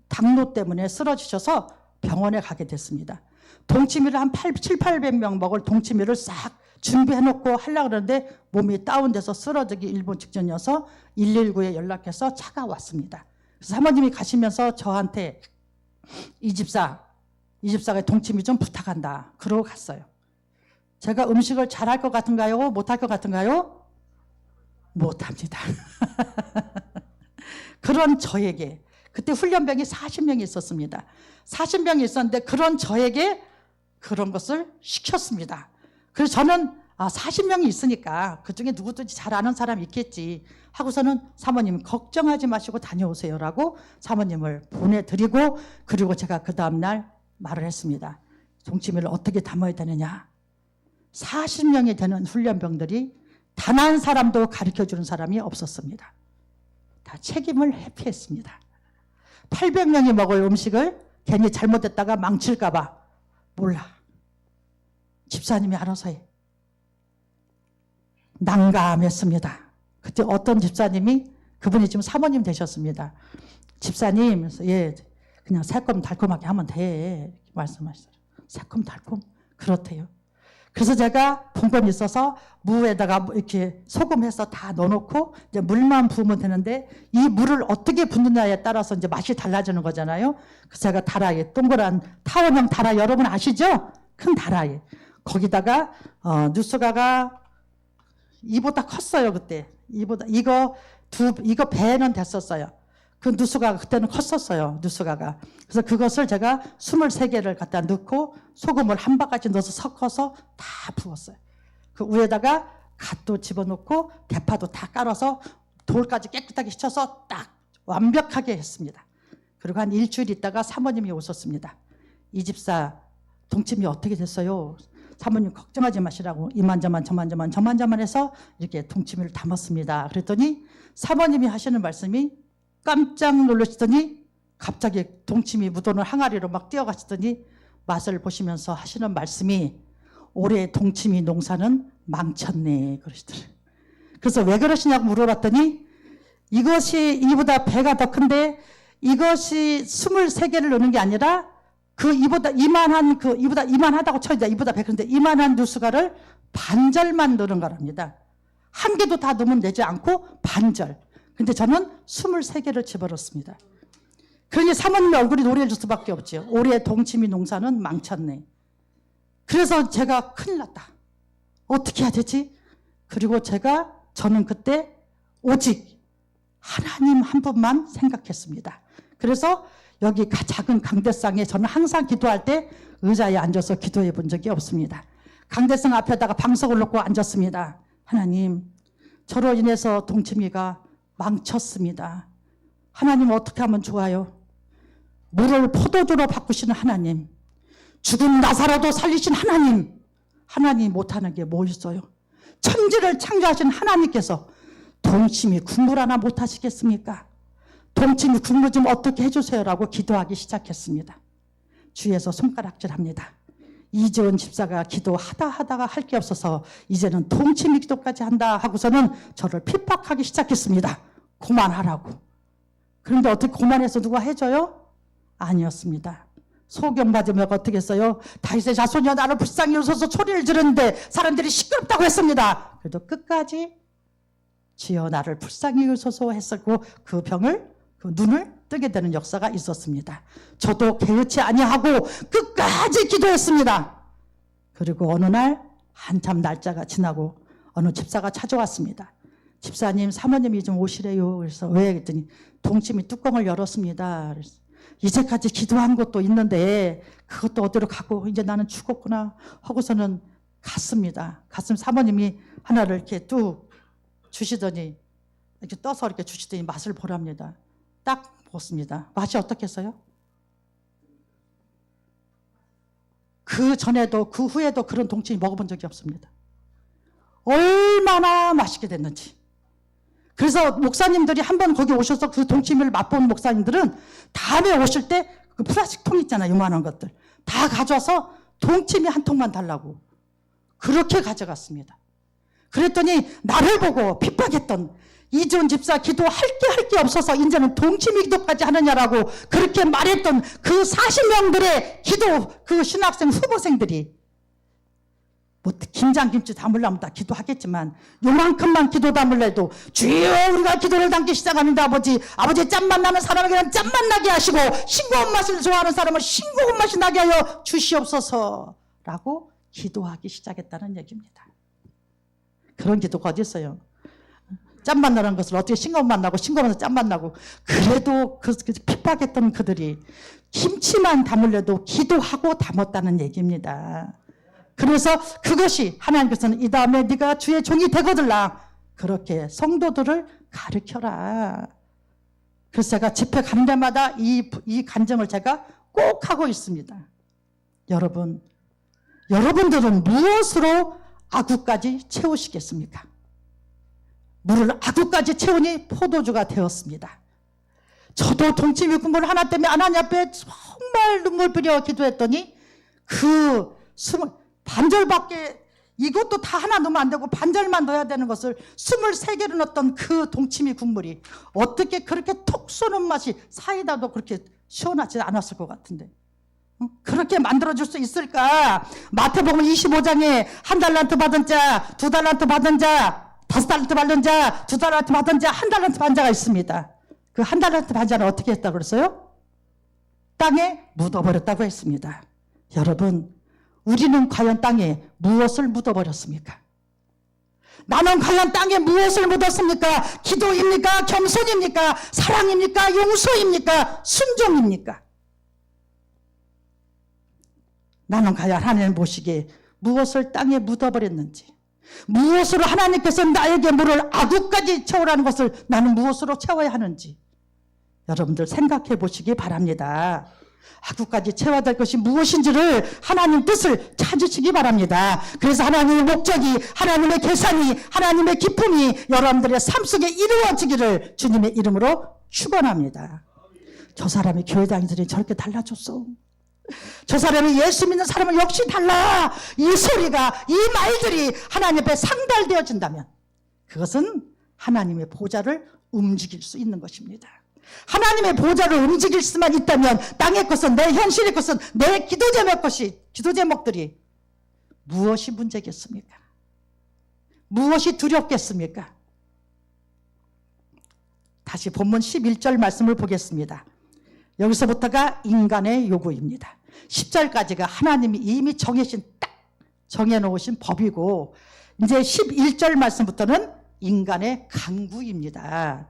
당뇨 때문에 쓰러지셔서 병원에 가게 됐습니다. 동치미를 한 700~800명 먹을 동치미를 싹 준비해놓고 하려고 그러는데 몸이 다운돼서 쓰러지기 일본 직전이어서 119에 연락해서 차가 왔습니다. 그래서 사모님이 가시면서 저한테 이 집사가 동치미 좀 부탁한다. 그러고 갔어요. 제가 음식을 잘할 것 같은가요? 못할 것 같은가요? 못합니다. 그런 저에게 그때 훈련병이 40명이 있었습니다. 40명이 있었는데 그런 저에게 그런 것을 시켰습니다. 그래서 저는 40명이 있으니까 그중에 누구든지 잘 아는 사람이 있겠지 하고서는 사모님 걱정하지 마시고 다녀오세요라고 사모님을 보내드리고 그리고 제가 그 다음날 말을 했습니다. 동치미를 어떻게 담아야 되느냐. 40명이 되는 훈련병들이 단 한 사람도 가르쳐주는 사람이 없었습니다. 다 책임을 회피했습니다. 800명이 먹을 음식을 괜히 잘못했다가 망칠까 봐 몰라. 집사님이 알아서 해. 난감했습니다. 그때 어떤 집사님이 그분이 지금 사모님 되셨습니다. 집사님, 예, 그냥 새콤달콤하게 하면 돼. 말씀하시더라고요. 새콤달콤? 그렇대요. 그래서 제가 본건이 있어서 무에다가 이렇게 소금해서 다 넣어놓고 이제 물만 부으면 되는데 이 물을 어떻게 붓느냐에 따라서 이제 맛이 달라지는 거잖아요. 그래서 제가 다라이, 동그란 타원형 다라이 여러분 아시죠? 큰 다라이. 거기다가 누스가가 이보다 컸어요 그때. 이거 배는 됐었어요. 그 누스가가 그때는 컸었어요. 누스가가. 그래서 그것을 제가 23개를 갖다 넣고 소금을 한 바가지 넣어서 섞어서 다 부었어요. 그 위에다가 갓도 집어넣고 대파도 다 깔아서 돌까지 깨끗하게 씻어서 딱 완벽하게 했습니다. 그리고 한 일주일 있다가 사모님이 오셨습니다. 이 집사 동치미 어떻게 됐어요? 사모님 걱정하지 마시라고 이만저만 저만저만 해서 이렇게 동치미를 담았습니다. 그랬더니 사모님이 하시는 말씀이 깜짝 놀라시더니 갑자기 동치미 묻어놓은 항아리로 막 뛰어가시더니 맛을 보시면서 하시는 말씀이 올해 동치미 농사는 망쳤네 그러시더라고요. 그래서 왜 그러시냐고 물어봤더니 이것이 이보다 배가 더 큰데 이것이 23개를 넣는 게 아니라 이보다 이만하다고 쳐야 이보다 배 큰데 이만한 누스가를 반절만 넣는 거랍니다. 한 개도 다 넣으면 되지 않고 반절. 근데 저는 23개를 집어넣습니다. 그러니 사모님의 얼굴이 노래해줄 수밖에 없죠. 올해 동치미 농사는 망쳤네. 그래서 제가 큰일 났다. 어떻게 해야 되지? 그리고 저는 그때 오직 하나님 한 분만 생각했습니다. 그래서 여기 작은 강대상에 저는 항상 기도할 때 의자에 앉아서 기도해 본 적이 없습니다. 강대상 앞에다가 방석을 놓고 앉았습니다. 하나님, 저로 인해서 동치미가 망쳤습니다. 하나님 어떻게 하면 좋아요? 물을 포도주로 바꾸시는 하나님, 죽은 나사로도 살리신 하나님, 하나님 못하는 게 뭐 있어요? 천지를 창조하신 하나님께서 동치미 국물 하나 못하시겠습니까? 동치미 국물 좀 어떻게 해주세요라고 기도하기 시작했습니다. 주위에서 손가락질합니다. 이재원 집사가 기도하다가 할 게 없어서 이제는 동치미 기도까지 한다 하고서는 저를 핍박하기 시작했습니다. 그만하라고. 그런데 어떻게 그만해서 누가 해줘요? 아니었습니다. 소경 받으면 어떻게 했어요? 다윗의 자손이여 나를 불쌍히 여기서 소리를 지르는데 사람들이 시끄럽다고 했습니다. 그래도 끝까지 주여 나를 불쌍히 여기소서 했었고 그 눈을 뜨게 되는 역사가 있었습니다. 저도 개의치 아니하고 끝까지 기도했습니다. 그리고 어느 날 한참 날짜가 지나고 어느 집사가 찾아왔습니다. 집사님, 사모님이 좀 오시래요. 그래서 왜? 그랬더니 동치미 뚜껑을 열었습니다. 그래서 이제까지 기도한 것도 있는데 그것도 어디로 가고 이제 나는 죽었구나 하고서는 갔습니다. 갔으면 사모님이 하나를 이렇게 뚝 주시더니 이렇게 떠서 이렇게 주시더니 맛을 보랍니다. 딱 먹었습니다. 맛이 어떻겠어요? 그 전에도 그 후에도 그런 동치미 먹어본 적이 없습니다. 얼마나 맛있게 됐는지. 그래서 목사님들이 한번 거기 오셔서 그 동치미를 맛본 목사님들은 다음에 오실 때 그 플라스틱 통 있잖아요. 요만한 것들. 다 가져와서 동치미 한 통만 달라고. 그렇게 가져갔습니다. 그랬더니 나를 보고 핍박했던 이지훈 집사 기도할 게 없어서 이제는 동치미 기도까지 하느냐라고 그렇게 말했던 그 40명들의 기도 그 신학생 후보생들이 뭐 김장김치 담으려면 다 기도하겠지만 요만큼만 기도 담으려도 주여 우리가 기도를 담기 시작합니다. 아버지 짠맛 나는 사람에게는 짠맛 나게 하시고 싱거운 맛을 좋아하는 사람은 싱거운 맛이 나게 하여 주시옵소서 라고 기도하기 시작했다는 얘기입니다. 그런 기도가 어디 있어요? 짠맛 나는 것을 어떻게 싱거운 맛 나고 싱거운 맛을 짠맛 나고. 그래도 그 핍박했던 그들이 김치만 담으려도 기도하고 담았다는 얘기입니다. 그래서 그것이 하나님께서는 이 다음에 네가 주의 종이 되거들라 그렇게 성도들을 가르쳐라. 그래서 제가 집회 가는 데마다 이 간증을 제가 꼭 하고 있습니다. 여러분들은 무엇으로 아구까지 채우시겠습니까? 물을 아구까지 채우니 포도주가 되었습니다. 저도 동치미 국물 하나 때문에 하나님 앞에 정말 눈물 뿌려 기도했더니 그 반절밖에 이것도 다 하나 넣으면 안 되고 반절만 넣어야 되는 것을 23개를 넣었던 그 동치미 국물이 어떻게 그렇게 톡 쏘는 맛이 사이다도 그렇게 시원하지 않았을 것 같은데 그렇게 만들어줄 수 있을까? 마태복음 25장에 1달란트 받은 자, 2달란트 받은 자, 5달란트 받은 자, 2달란트 받은 자, 1달란트 받은 자가 있습니다. 그 1달란트 받은 자는 어떻게 했다고 그랬어요? 땅에 묻어버렸다고 했습니다. 여러분, 우리는 과연 땅에 무엇을 묻어버렸습니까? 나는 과연 땅에 무엇을 묻었습니까? 기도입니까? 겸손입니까? 사랑입니까? 용서입니까? 순종입니까? 나는 과연 하나님 보시기에 무엇을 땅에 묻어버렸는지, 무엇으로 하나님께서 나에게 물을 아구까지 채우라는 것을 나는 무엇으로 채워야 하는지 여러분들 생각해 보시기 바랍니다. 아구까지 채워야 될 것이 무엇인지를 하나님 뜻을 찾으시기 바랍니다. 그래서 하나님의 목적이, 하나님의 계산이, 하나님의 기쁨이 여러분들의 삶 속에 이루어지기를 주님의 이름으로 축원합니다. 저 사람이 교회 다니더니 저렇게 달라졌어. 저 사람이 예수 믿는 사람은 역시 달라. 이 소리가, 이 말들이 하나님 앞에 상달되어진다면 그것은 하나님의 보좌를 움직일 수 있는 것입니다. 하나님의 보좌를 움직일 수만 있다면 땅의 것은, 내 현실의 것은, 내 기도 제목들이 무엇이 문제겠습니까? 무엇이 두렵겠습니까? 다시 본문 11절 말씀을 보겠습니다. 여기서부터가 인간의 요구입니다. 10절까지가 하나님이 이미 정해놓으신 법이고, 이제 11절 말씀부터는 인간의 강구입니다.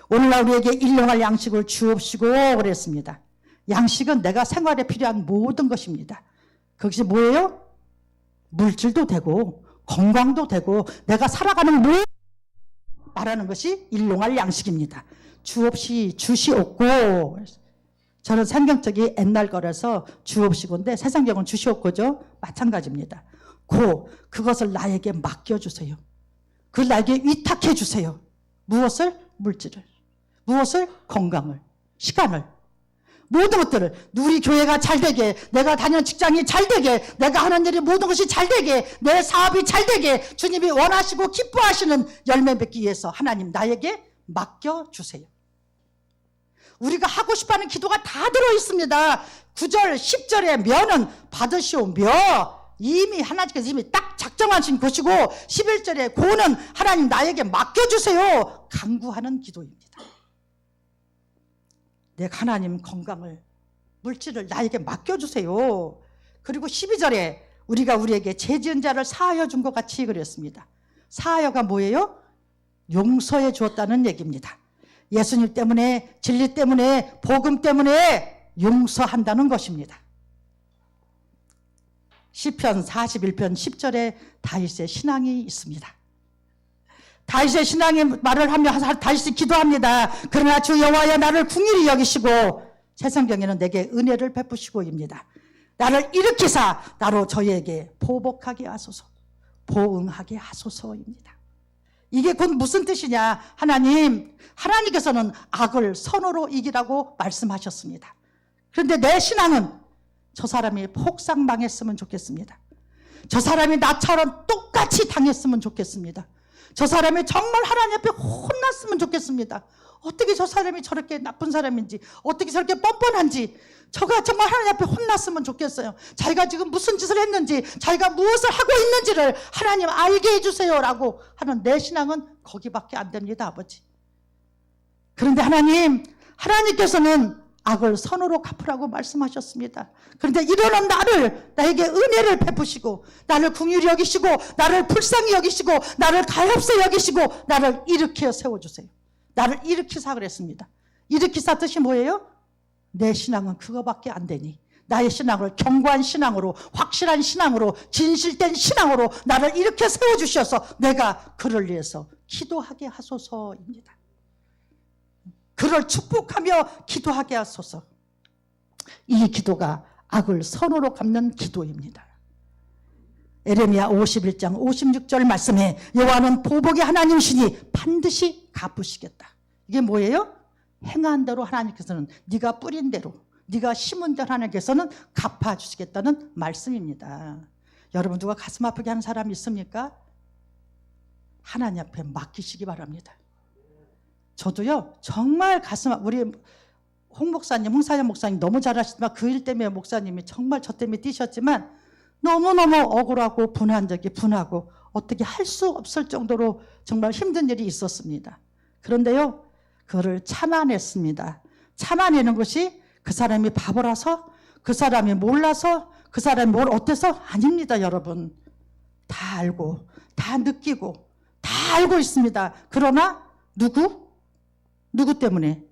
오늘날 우리에게 일용할 양식을 주옵시고 그랬습니다. 양식은 내가 생활에 필요한 모든 것입니다. 그것이 뭐예요? 물질도 되고 건강도 되고 내가 살아가는 모든 말하는 것이 일용할 양식입니다. 주시옵고. 저는 성경책이 옛날 거라서 주옵시고인데 새 성경은 주시옵고죠. 마찬가지입니다. 그것을 나에게 맡겨주세요. 그걸 나에게 위탁해 주세요. 무엇을? 물질을. 무엇을? 건강을, 시간을, 모든 것들을. 우리 교회가 잘되게, 내가 다니는 직장이 잘되게, 내가 하는 일이 모든 것이 잘되게, 내 사업이 잘되게 주님이 원하시고 기뻐하시는 열매 맺기 위해서 하나님 나에게 맡겨주세요. 우리가 하고 싶어하는 기도가 다 들어있습니다. 9절 10절에 면은 받으시오며 이미 하나님께서 이미 딱 작정하신 것이고, 11절에 고는 하나님 나에게 맡겨주세요. 간구하는 기도입니다. 내가 하나님 건강을, 물질을 나에게 맡겨주세요. 그리고 12절에 우리가 우리에게 죄 지은 자를 사하여 준 것 같이 그랬습니다. 사하여가 뭐예요? 용서해 주었다는 얘기입니다. 예수님 때문에, 진리 때문에, 복음 때문에 용서한다는 것입니다. 시편 41편 10절에 다윗의 신앙이 있습니다. 다윗의 신앙의 말을 하며 다윗이 기도합니다. 그러나 주 여호와여 나를 긍휼히 여기시고, 새 성경에는 내게 은혜를 베푸시고입니다. 나를 일으키사 나로 저희에게 보복하게 하소서. 보응하게 하소서입니다. 이게 곧 무슨 뜻이냐? 하나님께서는 악을 선으로 이기라고 말씀하셨습니다. 그런데 내 신앙은 저 사람이 폭삭망했으면 좋겠습니다. 저 사람이 나처럼 똑같이 당했으면 좋겠습니다. 저 사람이 정말 하나님 앞에 혼났으면 좋겠습니다. 어떻게 저 사람이 저렇게 나쁜 사람인지, 어떻게 저렇게 뻔뻔한지, 저가 정말 하나님 앞에 혼났으면 좋겠어요. 자기가 지금 무슨 짓을 했는지, 자기가 무엇을 하고 있는지를 하나님 알게 해주세요라고 하는 내 신앙은 거기밖에 안 됩니다, 아버지. 그런데 하나님께서는 악을 선으로 갚으라고 말씀하셨습니다. 그런데 이러는 나에게 은혜를 베푸시고, 나를 긍휼히 여기시고, 나를 불쌍히 여기시고, 나를 가엾게 여기시고, 나를 일으켜 세워주세요. 나를 일으키사 그랬습니다. 일으키사 뜻이 뭐예요? 내 신앙은 그거밖에 안 되니 나의 신앙을 견고한 신앙으로, 확실한 신앙으로, 진실된 신앙으로 나를 일으켜 세워주셔서 내가 그를 위해서 기도하게 하소서입니다. 그를 축복하며 기도하게 하소서. 이 기도가 악을 선으로 갚는 기도입니다. 에레미야 51장 56절 말씀에 여호와는 보복의 하나님이시니 반드시 갚으시겠다. 이게 뭐예요? 행한 대로 하나님께서는, 네가 뿌린 대로, 네가 심은 대로 하나님께서는 갚아주시겠다는 말씀입니다. 여러분, 누가 가슴 아프게 하는 사람이 있습니까? 하나님 앞에 맡기시기 바랍니다. 저도요, 정말 우리 홍사연 목사님 너무 잘하시지만 그 일 때문에 목사님이 정말 저 때문에 뛰셨지만 너무너무 억울하고 분하고 어떻게 할 수 없을 정도로 정말 힘든 일이 있었습니다. 그런데요, 그거를 참아냈습니다. 참아내는 것이 그 사람이 바보라서, 그 사람이 몰라서, 그 사람이 뭘 어때서? 아닙니다, 여러분. 다 알고, 다 느끼고, 다 알고 있습니다. 그러나 누구 때문에?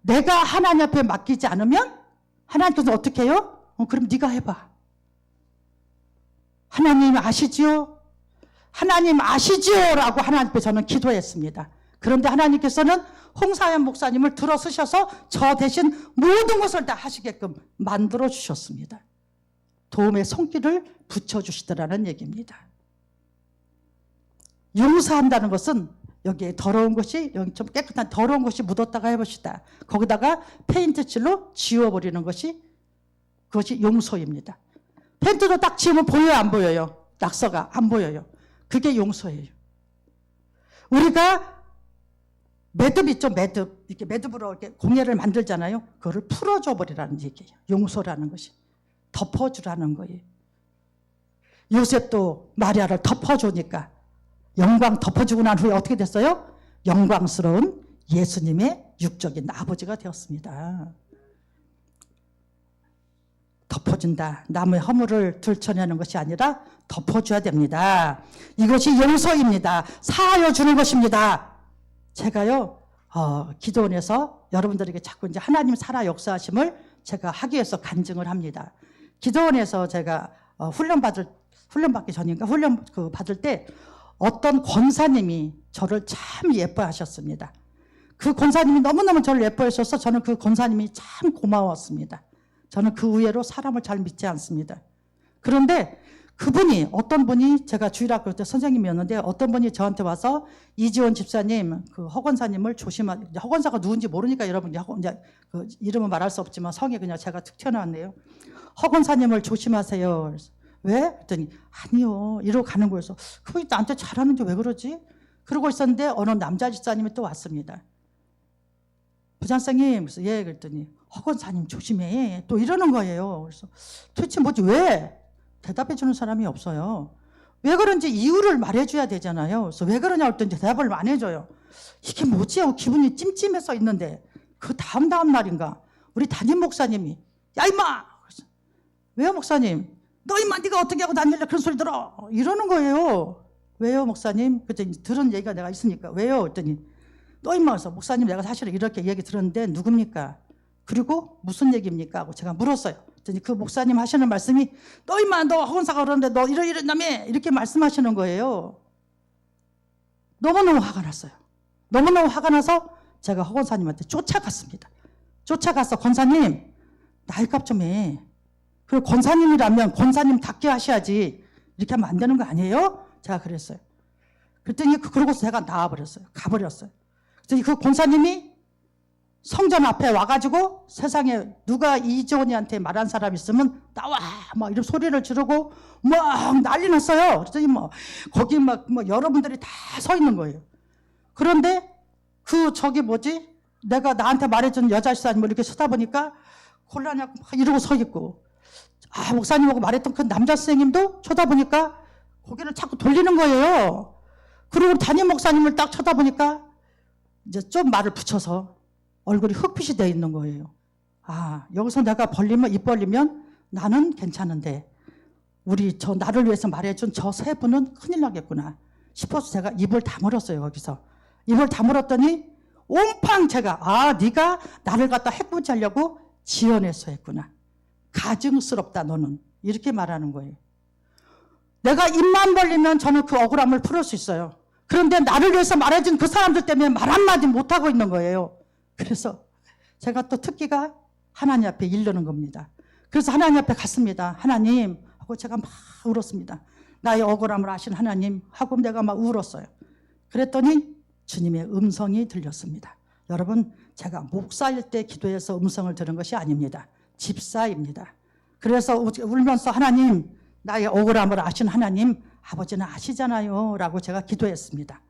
내가 하나님 앞에 맡기지 않으면 하나님께서 어떻게 해요? 그럼 네가 해봐. 하나님 아시지요? 하나님 아시지요? 라고 하나님 앞에 저는 기도했습니다. 그런데 하나님께서는 홍사연 목사님을 들어서셔서 저 대신 모든 것을 다 하시게끔 만들어 주셨습니다. 도움의 손길을 붙여주시더라는 얘기입니다. 용서한다는 것은 여기에 더러운 것이, 여기 좀 깨끗한 더러운 것이 묻었다가 해봅시다. 거기다가 페인트칠로 지워버리는 것이, 그것이 용서입니다. 페인트도 딱 지우면 보여요, 안 보여요? 낙서가 안 보여요. 그게 용서예요. 우리가 매듭 있죠, 매듭. 이렇게 매듭으로 이렇게 공예를 만들잖아요. 그거를 풀어줘 버리라는 얘기예요. 용서라는 것이. 덮어주라는 거예요. 요셉도 마리아를 덮어주니까 영광 덮어주고 난 후에 어떻게 됐어요? 영광스러운 예수님의 육적인 아버지가 되었습니다. 덮어준다. 남의 허물을 들춰내는 것이 아니라 덮어줘야 됩니다. 이것이 용서입니다. 사하여 주는 것입니다. 제가요, 기도원에서 여러분들에게 자꾸 이제 하나님 살아 역사하심을 제가 하기 위해서 간증을 합니다. 기도원에서 제가 훈련받기 전인가 훈련 받을 때 어떤 권사님이 저를 참 예뻐하셨습니다. 그 권사님이 너무너무 저를 예뻐하셔서 저는 그 권사님이 참 고마웠습니다. 저는 그 의외로 사람을 잘 믿지 않습니다. 그런데 그분이, 어떤 분이, 제가 주일학교 때 선생님이었는데 어떤 분이 저한테 와서 이지원 집사님, 그 허권사님을 허권사가 누군지 모르니까 여러분 이제 그 이름은 말할 수 없지만 성이 그냥 제가 툭 튀어나왔네요. 허권사님을 조심하세요. 그래서 왜? 그랬더니 아니요, 이러고 가는 거여서 그분이 나한테 잘하는데 왜 그러지? 그러고 있었는데 어느 남자 집사님이 또 왔습니다. 부장선생님, 그래서 예, 그랬더니 허권사님 조심해, 또 이러는 거예요. 그래서 도대체 뭐지? 왜? 대답해 주는 사람이 없어요. 왜 그런지 이유를 말해줘야 되잖아요. 그래서 왜 그러냐 했더니 대답을 안 해줘요. 이게 뭐지 하고 기분이 찜찜해서 있는데 그 다음 날인가 우리 담임 목사님이 야 임마! 왜요 목사님? 너 임마 네가 어떻게 하고 다닐래 그런 소리 들어! 이러는 거예요. 왜요 목사님? 그랬더니 들은 얘기가 내가 있으니까 왜요? 그랬더니 너 임마! 그래서 목사님 내가 사실은 이렇게 얘기 들었는데 누굽니까? 그리고 무슨 얘기입니까? 하고 제가 물었어요. 그랬더니 그 목사님 하시는 말씀이 너 임마 너 허건사가 그러는데 너 이러다며 이렇게 말씀하시는 거예요. 너무너무 화가 났어요. 너무너무 화가 나서 제가 허건사님한테 쫓아갔습니다. 쫓아가서 권사님 나이값 좀 해. 그리고 권사님이라면 권사님답게 하셔야지 이렇게 하면 안 되는 거 아니에요? 제가 그랬어요. 그랬더니 그러고서 제가 나와버렸어요. 가버렸어요. 그랬더니 그 권사님이 성전 앞에 와가지고 세상에 누가 이지원이한테 말한 사람 있으면 나와! 막 이런 소리를 지르고 막 난리 났어요. 그랬더니 뭐 거기 막 여러분들이 다 서 있는 거예요. 그런데 내가 나한테 말해준 여자 시사님 이렇게 쳐다보니까 곤란하고 막 이러고 서 있고, 목사님하고 말했던 그 남자 선생님도 쳐다보니까 고개를 자꾸 돌리는 거예요. 그리고 담임 목사님을 딱 쳐다보니까 이제 좀 말을 붙여서 얼굴이 흑빛이 되어 있는 거예요. 여기서 내가 입 벌리면 나는 괜찮은데 나를 위해서 말해준 저 세 분은 큰일 나겠구나 싶어서 제가 입을 다물었어요. 거기서 입을 다물었더니 온팡 제가 네가 나를 갖다 해코지하려고 지어내서 했구나. 가증스럽다 너는. 이렇게 말하는 거예요. 내가 입만 벌리면 저는 그 억울함을 풀을 수 있어요. 그런데 나를 위해서 말해준 그 사람들 때문에 말 한마디 못하고 있는 거예요. 그래서 제가 또 특기가 하나님 앞에 이르는 겁니다. 그래서 하나님 앞에 갔습니다. 하나님 하고 제가 막 울었습니다. 나의 억울함을 아신 하나님 하고 내가 막 울었어요. 그랬더니 주님의 음성이 들렸습니다. 여러분, 제가 목사일 때 기도해서 음성을 들은 것이 아닙니다. 집사입니다. 그래서 울면서 하나님, 나의 억울함을 아신 하나님, 아버지는 아시잖아요 라고 제가 기도했습니다.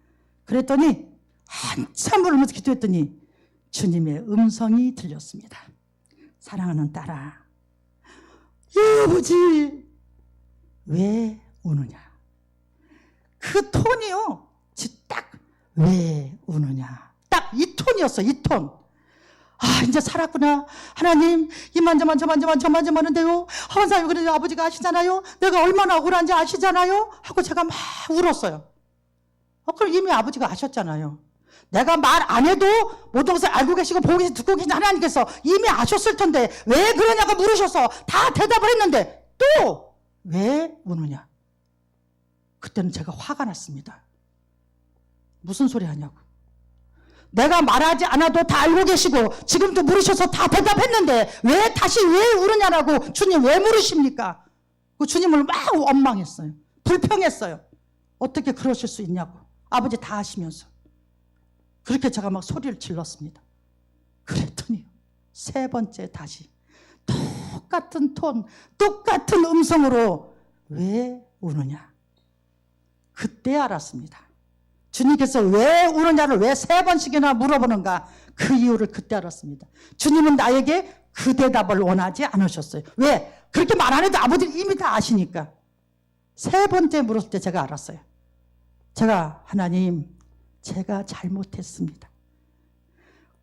그랬더니 한참 울면서 기도했더니 주님의 음성이 들렸습니다. 사랑하는 딸아, 아버지 왜 우느냐. 그 톤이요, 딱 왜 우느냐, 딱 이 톤이었어. 이 톤. 이제 살았구나. 하나님, 저만 하는데요. 항상 그래도 아버지가 아시잖아요. 내가 얼마나 억울한지 아시잖아요. 하고 제가 막 울었어요. 그럼 이미 아버지가 아셨잖아요. 내가 말 안 해도 모든 것을 알고 계시고 보고 계시고 듣고 계신 하나님께서 이미 아셨을 텐데 왜 그러냐고 물으셔서 다 대답을 했는데 또 왜 우느냐. 그때는 제가 화가 났습니다. 무슨 소리 하냐고. 내가 말하지 않아도 다 알고 계시고 지금도 물으셔서 다 대답했는데 왜 다시 왜 울으냐라고 주님 왜 물으십니까? 그 주님을 막 원망했어요. 불평했어요. 어떻게 그러실 수 있냐고. 아버지 다 아시면서. 그렇게 제가 막 소리를 질렀습니다. 그랬더니 세 번째 다시 똑같은 톤, 똑같은 음성으로 왜 우느냐. 그때 알았습니다. 주님께서 왜 우느냐를 왜 세 번씩이나 물어보는가. 그 이유를 그때 알았습니다. 주님은 나에게 그 대답을 원하지 않으셨어요. 왜? 그렇게 말 안 해도 아버지는 이미 다 아시니까. 세 번째 물었을 때 제가 알았어요. 제가 하나님, 제가 잘못했습니다.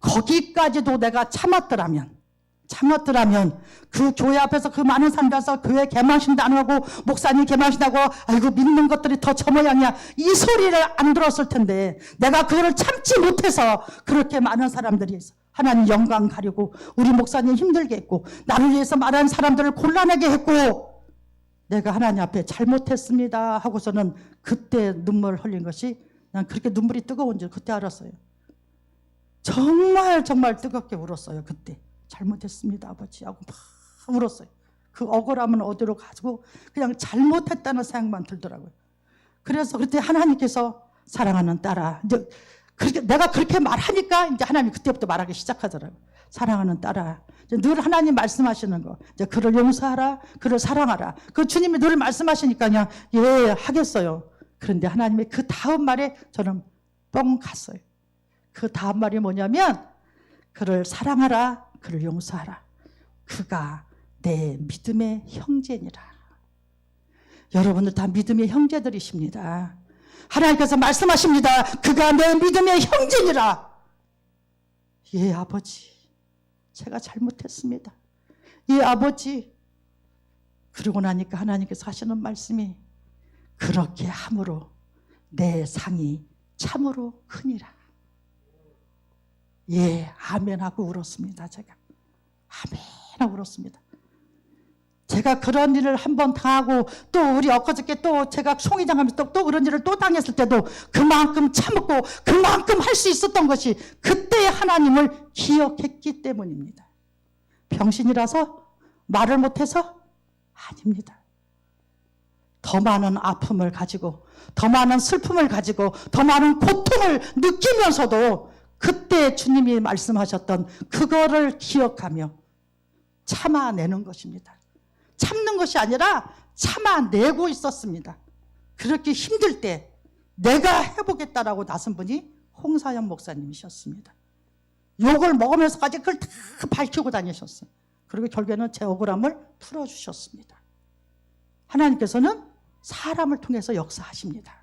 거기까지도 내가 참았더라면 그 교회 앞에서 그 많은 사람들 와서 교회 개망신도 안 하고 목사님 개망신다고 아이고 믿는 것들이 더 저 모양이야 이 소리를 안 들었을 텐데 내가 그거를 참지 못해서 그렇게 많은 사람들이 하나님 영광 가리고 우리 목사님 힘들게 했고 나를 위해서 말하는 사람들을 곤란하게 했고 내가 하나님 앞에 잘못했습니다 하고서는 그때 눈물을 흘린 것이 난 그렇게 눈물이 뜨거운 줄 그때 알았어요. 정말 뜨겁게 울었어요. 그때 잘못했습니다 아버지 하고 막 울었어요. 그 억울함은 어디로 가지고 그냥 잘못했다는 생각만 들더라고요. 그래서 그때 하나님께서 사랑하는 딸아, 이제 내가 그렇게 말하니까 이제 하나님이 그때부터 말하기 시작하더라고요. 사랑하는 딸아, 늘 하나님 말씀하시는 거, 이제 그를 용서하라, 그를 사랑하라. 그 주님이 늘 말씀하시니까 그냥 예 하겠어요. 그런데 하나님의 그 다음 말에 저는 뻥 갔어요. 그 다음 말이 뭐냐면 그를 사랑하라, 그를 용서하라. 그가 내 믿음의 형제니라. 여러분들 다 믿음의 형제들이십니다. 하나님께서 말씀하십니다. 그가 내 믿음의 형제니라. 예 아버지, 제가 잘못했습니다. 예 아버지. 그러고 나니까 하나님께서 하시는 말씀이 그렇게 함으로 내 상이 참으로 크니라. 예, 아멘 하고 울었습니다. 제가 아멘 하고 울었습니다. 제가 그런 일을 한번 당하고 또 우리 엊그저께 또 제가 송이장 하면서 또 그런 일을 또 당했을 때도 그만큼 참고 그만큼 할 수 있었던 것이 그때의 하나님을 기억했기 때문입니다. 병신이라서 말을 못해서? 아닙니다. 더 많은 아픔을 가지고 더 많은 슬픔을 가지고 더 많은 고통을 느끼면서도 그때 주님이 말씀하셨던 그거를 기억하며 참아내는 것입니다. 참는 것이 아니라 참아내고 있었습니다. 그렇게 힘들 때 내가 해보겠다라고 나선 분이 홍사연 목사님이셨습니다. 욕을 먹으면서까지 그걸 다 밝히고 다니셨어요. 그리고 결국에는 제 억울함을 풀어주셨습니다. 하나님께서는 사람을 통해서 역사하십니다.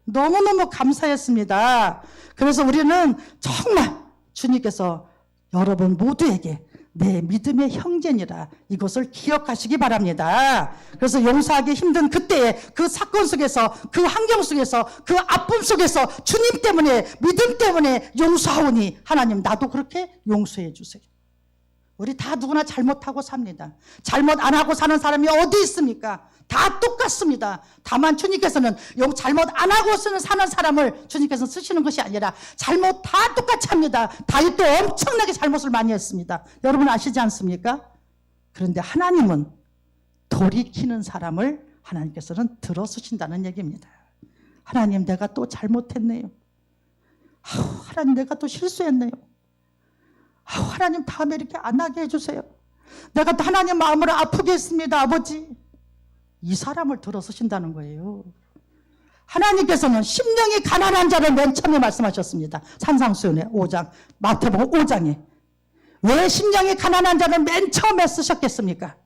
너무너무 감사했습니다. 그래서 우리는 정말 주님께서 여러분 모두에게 내 믿음의 형제니라 이것을 기억하시기 바랍니다. 그래서 용서하기 힘든 그때의 그 사건 속에서 그 환경 속에서 그 아픔 속에서 주님 때문에 믿음 때문에 용서하오니 하나님 나도 그렇게 용서해 주세요. 우리 다 누구나 잘못하고 삽니다. 잘못 안 하고 사는 사람이 어디 있습니까? 다 똑같습니다. 다만 주님께서는 잘못 안 하고 사는 사람을 주님께서 쓰시는 것이 아니라 잘못 다 똑같이 합니다. 다윗도 엄청나게 잘못을 많이 했습니다. 여러분 아시지 않습니까? 그런데 하나님은 돌이키는 사람을 하나님께서는 들어쓰신다는 얘기입니다. 하나님 내가 또 잘못했네요. 하나님 내가 또 실수했네요. 하나님 다음에 이렇게 안 하게 해주세요. 내가 또 하나님 마음을 아프게 했습니다. 아버지. 이 사람을 들어서신다는 거예요. 하나님께서는 심령이 가난한 자를 맨 처음에 말씀하셨습니다. 산상수훈의 5장, 마태복음 5장에. 왜 심령이 가난한 자를 맨 처음에 쓰셨겠습니까?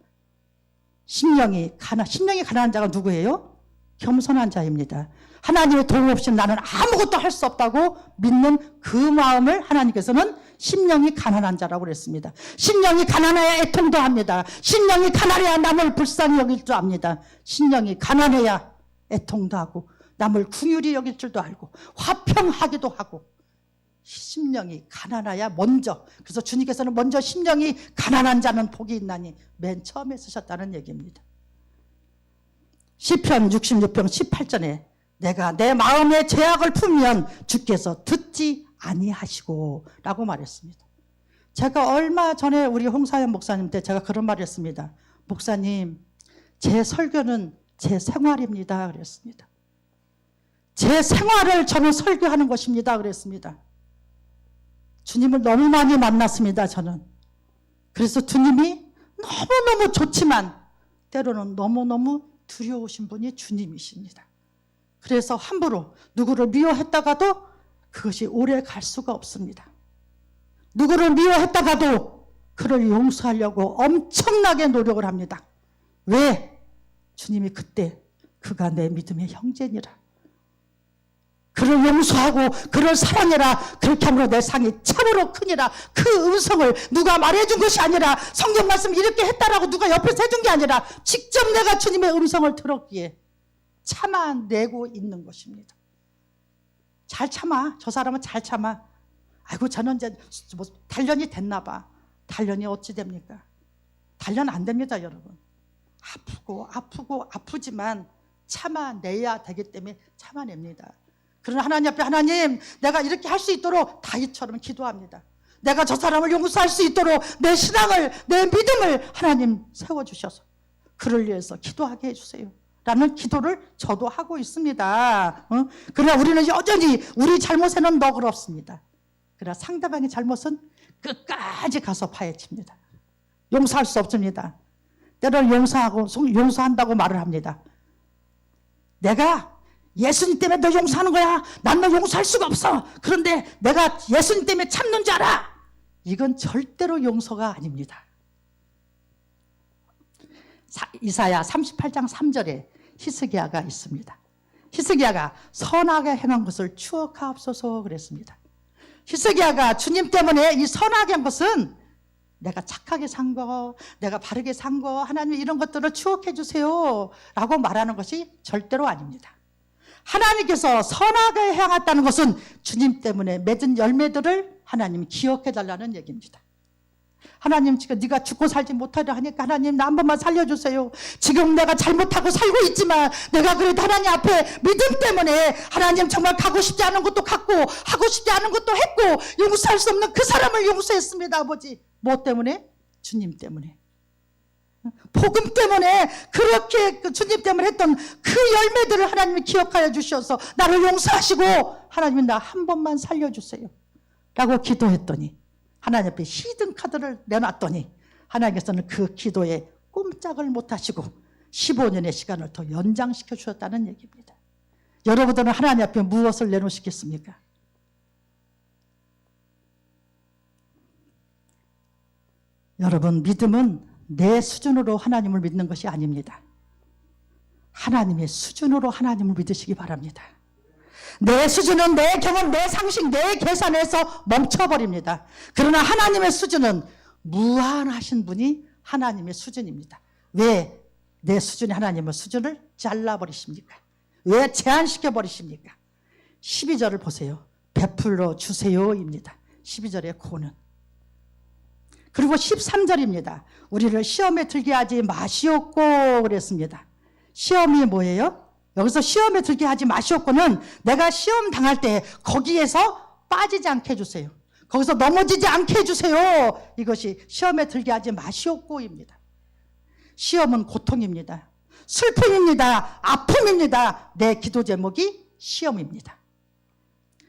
심령이 가난한 자가 누구예요? 겸손한 자입니다. 하나님의 도움 없이 나는 아무것도 할 수 없다고 믿는 그 마음을 하나님께서는 심령이 가난한 자라고 그랬습니다. 심령이 가난해야 애통도 합니다. 심령이 가난해야 남을 불쌍히 여길 줄 압니다. 심령이 가난해야 애통도 하고 남을 긍휼히 여길 줄도 알고 화평하기도 하고 심령이 가난해야 먼저, 그래서 주님께서는 먼저 심령이 가난한 자는 복이 있나니 맨 처음에 쓰셨다는 얘기입니다. 시편 66편 18절에 내가 내 마음의 죄악을 풀면 주께서 듣지 아니하시고 라고 말했습니다. 제가 얼마 전에 우리 홍사연 목사님한테 제가 그런 말을 했습니다. 목사님, 제 설교는 제 생활입니다 그랬습니다. 제 생활을 저는 설교하는 것입니다 그랬습니다. 주님을 너무 많이 만났습니다 저는. 그래서 주님이 너무너무 좋지만 때로는 너무너무 두려우신 분이 주님이십니다. 그래서 함부로 누구를 미워했다가도 그것이 오래 갈 수가 없습니다. 누구를 미워했다가도 그를 용서하려고 엄청나게 노력을 합니다. 왜? 주님이 그때 그가 내 믿음의 형제니라. 그를 용서하고 그를 사랑해라. 그렇게 함으로 내 상이 참으로 크니라. 그 음성을 누가 말해준 것이 아니라 성경 말씀 이렇게 했다라고 누가 옆에서 해준 게 아니라 직접 내가 주님의 음성을 들었기에 참아내고 있는 것입니다. 잘 참아. 저 사람은 잘 참아. 아이고 저는 이제 뭐 단련이 됐나 봐. 단련이 어찌 됩니까? 단련 안 됩니다 여러분. 아프고 아프지만 참아내야 되기 때문에 참아냅니다. 그러나 하나님 앞에 하나님 내가 이렇게 할 수 있도록 다윗처럼 기도합니다. 내가 저 사람을 용서할 수 있도록 내 신앙을 내 믿음을 하나님 세워주셔서 그를 위해서 기도하게 해주세요 라는 기도를 저도 하고 있습니다. 그러나 우리는 여전히 우리 잘못에는 너그럽습니다. 그러나 상대방의 잘못은 끝까지 가서 파헤칩니다. 용서할 수 없습니다. 때로는 용서한다고 말을 합니다. 내가 예수님 때문에 너 용서하는 거야. 난 너 용서할 수가 없어. 그런데 내가 예수님 때문에 참는 줄 알아. 이건 절대로 용서가 아닙니다. 이사야 38장 3절에 히스기야가 있습니다. 히스기야가 선하게 행한 것을 추억하옵소서 그랬습니다. 히스기야가 주님 때문에 이 선하게 한 것은 내가 착하게 산 거, 내가 바르게 산 거, 하나님 이런 것들을 추억해 주세요 라고 말하는 것이 절대로 아닙니다. 하나님께서 선하게 행했다는 것은 주님 때문에 맺은 열매들을 하나님 기억해 달라는 얘기입니다. 하나님 지금 네가 죽고 살지 못하려 하니까 하나님 나 한 번만 살려주세요. 지금 내가 잘못하고 살고 있지만 내가 그래도 하나님 앞에 믿음 때문에 하나님 정말 가고 싶지 않은 것도 갔고 하고 싶지 않은 것도 했고 용서할 수 없는 그 사람을 용서했습니다. 아버지 뭐 때문에? 주님 때문에. 복음 때문에 그렇게 그 주님 때문에 했던 그 열매들을 하나님이 기억하여 주셔서 나를 용서하시고 하나님이 나 한 번만 살려주세요 라고 기도했더니 하나님 앞에 히든카드를 내놨더니 하나님께서는 그 기도에 꼼짝을 못하시고 15년의 시간을 더 연장시켜 주셨다는 얘기입니다. 여러분들은 하나님 앞에 무엇을 내놓으시겠습니까? 여러분, 믿음은 내 수준으로 하나님을 믿는 것이 아닙니다. 하나님의 수준으로 하나님을 믿으시기 바랍니다. 내 수준은 내 경험, 내 상식, 내 계산에서 멈춰버립니다. 그러나 하나님의 수준은 무한하신 분이 하나님의 수준입니다. 왜 내 수준이 하나님의 수준을 잘라버리십니까? 왜 제한시켜버리십니까? 12절을 보세요. 베풀어 주세요입니다. 12절의 고는. 그리고 13절입니다. 우리를 시험에 들게 하지 마시옵고 그랬습니다. 시험이 뭐예요? 여기서 시험에 들게 하지 마시옵고는 내가 시험 당할 때 거기에서 빠지지 않게 해주세요. 거기서 넘어지지 않게 해주세요. 이것이 시험에 들게 하지 마시옵고입니다. 시험은 고통입니다. 슬픔입니다. 아픔입니다. 내 기도 제목이 시험입니다.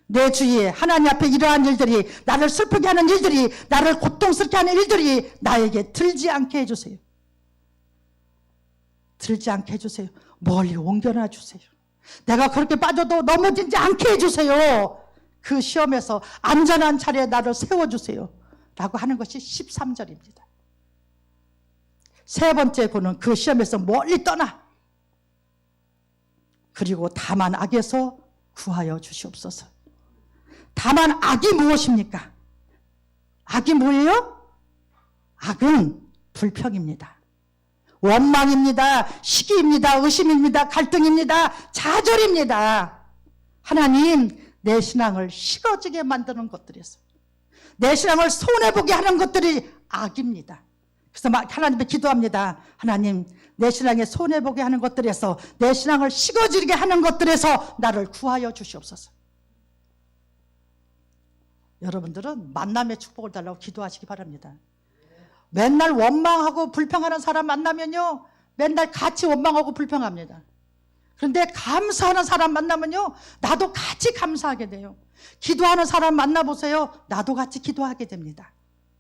내 주위에 하나님 앞에 이러한 일들이, 나를 슬프게 하는 일들이, 나를 고통스럽게 하는 일들이 나에게 들지 않게 해주세요. 들지 않게 해주세요. 멀리 옮겨놔 주세요. 내가 그렇게 빠져도 넘어지지 않게 해주세요. 그 시험에서 안전한 자리에 나를 세워주세요 라고 하는 것이 13절입니다. 세 번째 고는 그 시험에서 멀리 떠나, 그리고 다만 악에서 구하여 주시옵소서. 다만 악이 무엇입니까? 악이 뭐예요? 악은 불평입니다. 원망입니다. 시기입니다. 의심입니다. 갈등입니다. 좌절입니다. 하나님, 내 신앙을 식어지게 만드는 것들에서, 내 신앙을 손해보게 하는 것들이 악입니다. 그래서 하나님께 기도합니다. 하나님, 내 신앙에 손해보게 하는 것들에서, 내 신앙을 식어지게 하는 것들에서 나를 구하여 주시옵소서. 여러분들은 만남의 축복을 달라고 기도하시기 바랍니다. 맨날 원망하고 불평하는 사람 만나면요, 맨날 같이 원망하고 불평합니다. 그런데 감사하는 사람 만나면요, 나도 같이 감사하게 돼요. 기도하는 사람 만나보세요. 나도 같이 기도하게 됩니다.